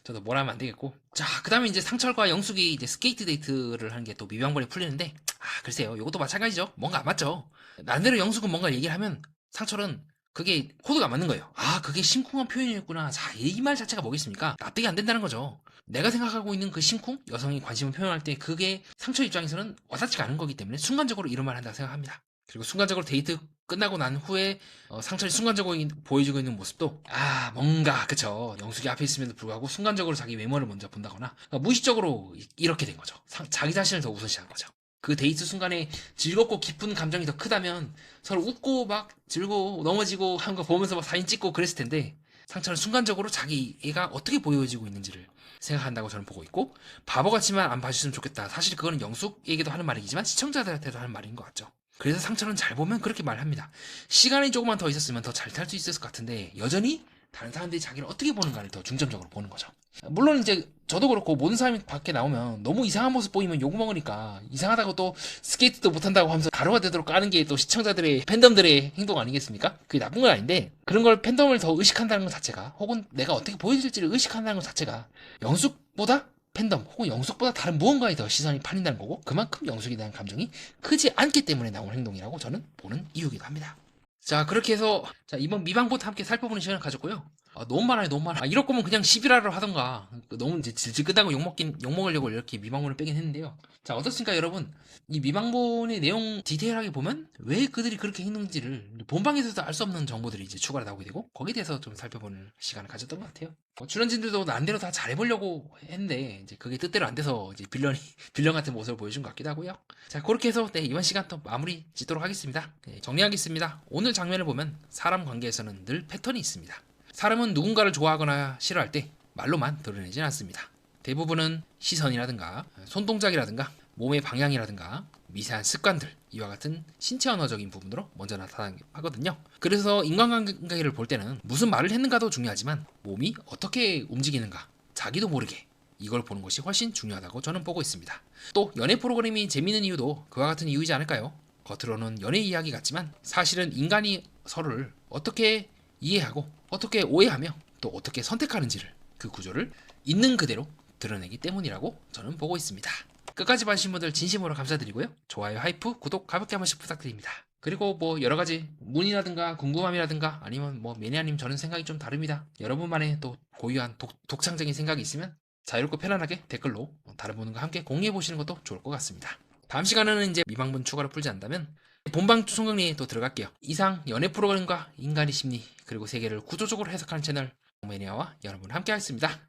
저도 뭐라 하면 안 되겠고. 자, 그 다음에 이제 상철과 영숙이 이제 스케이트 데이트를 하는 게 또 미방번에 풀리는데 글쎄요, 이것도 마찬가지죠. 뭔가 안 맞죠. 나름대로 영숙은 뭔가 얘기를 하면 상철은 그게 코드가 맞는 거예요. 그게 심쿵한 표현이었구나. 자, 이 말 자체가 뭐겠습니까? 납득이 안 된다는 거죠. 내가 생각하고 있는 그 심쿵, 여성이 관심을 표현할 때 그게 상처 입장에서는 와닿지가 않은 거기 때문에 순간적으로 이런 말 한다고 생각합니다. 그리고 순간적으로 데이트 끝나고 난 후에 상철이 순간적으로 보여주고 있는 모습도 뭔가 그쵸, 영숙이 앞에 있음에도 불구하고 순간적으로 자기 외모를 먼저 본다거나 그러니까 무의식적으로 이렇게 된 거죠. 자기 자신을 더 우선시한 거죠. 그 데이트 순간에 즐겁고 깊은 감정이 더 크다면 서로 웃고 막 즐거워 넘어지고 하는 거 보면서 막 사진 찍고 그랬을 텐데, 상철은 순간적으로 자기 애가 어떻게 보여지고 있는지를 생각한다고 저는 보고 있고, 바보같이만 안 봐주셨으면 좋겠다. 사실 그거는 영숙에게도 하는 말이지만 시청자들한테도 하는 말인 것 같죠. 그래서 상철은 잘 보면 그렇게 말합니다. 시간이 조금만 더 있었으면 더 잘 탈 수 있었을 것 같은데 여전히 다른 사람들이 자기를 어떻게 보는가를 더 중점적으로 보는 거죠. 물론 이제 저도 그렇고 모든 사람이 밖에 나오면 너무 이상한 모습 보이면 욕먹으니까 이상하다고 또 스케이트도 못한다고 하면서 가루가 되도록 까는 게 또 시청자들의 팬덤들의 행동 아니겠습니까? 그게 나쁜 건 아닌데, 그런 걸 팬덤을 더 의식한다는 것 자체가, 혹은 내가 어떻게 보여질지를 의식한다는 것 자체가 영숙보다 팬덤 혹은 영숙보다 다른 무언가에 더 시선이 팔린다는 거고, 그만큼 영숙에 대한 감정이 크지 않기 때문에 나온 행동이라고 저는 보는 이유이기도 합니다. 자, 그렇게 해서 이번 미방부터 함께 살펴보는 시간을 가졌고요. 너무 많아요, 너무 많아. 이럴 거면 그냥 11화를 하던가. 너무 이제 질질 끄다고 욕먹으려고 이렇게 미방문을 빼긴 했는데요. 자, 어떻습니까, 여러분? 이 미방문의 내용 디테일하게 보면 왜 그들이 그렇게 했는지를 본방에서도 알 수 없는 정보들이 이제 추가로 나오게 되고, 거기에 대해서 좀 살펴보는 시간을 가졌던 것 같아요. 출연진들도 난대로 다 잘해보려고 했는데, 이제 그게 뜻대로 안 돼서 이제 빌런 같은 모습을 보여준 것 같기도 하고요. 자, 그렇게 해서 이번 시간 또 마무리 짓도록 하겠습니다. 정리하겠습니다. 오늘 장면을 보면 사람 관계에서는 늘 패턴이 있습니다. 사람은 누군가를 좋아하거나 싫어할 때 말로만 드러내진 않습니다. 대부분은 시선이라든가 손동작이라든가 몸의 방향이라든가 미세한 습관들, 이와 같은 신체 언어적인 부분으로 먼저 나타나거든요. 그래서 인간관계를 볼 때는 무슨 말을 했는가도 중요하지만 몸이 어떻게 움직이는가, 자기도 모르게 이걸 보는 것이 훨씬 중요하다고 저는 보고 있습니다. 또 연애 프로그램이 재밌는 이유도 그와 같은 이유이지 않을까요? 겉으로는 연애 이야기 같지만 사실은 인간이 서로를 어떻게 이해하고 어떻게 오해하며 또 어떻게 선택하는지를, 그 구조를 있는 그대로 드러내기 때문이라고 저는 보고 있습니다. 끝까지 봐주신 분들 진심으로 감사드리고요. 좋아요, 하이프, 구독 가볍게 한 번씩 부탁드립니다. 그리고 뭐 여러가지 문의라든가 궁금함이라든가 아니면 뭐 매니아님 저는 생각이 좀 다릅니다. 여러분만의 또 고유한 독창적인 생각이 있으면 자유롭고 편안하게 댓글로 다른 분과 함께 공유해보시는 것도 좋을 것 같습니다. 다음 시간에는 이제 미방문 추가로 풀지 않다면 본방 총정리에 또 들어갈게요. 이상 연애 프로그램과 인간의 심리 그리고 세계를 구조적으로 해석하는 채널 매니아와 여러분 함께 하겠습니다.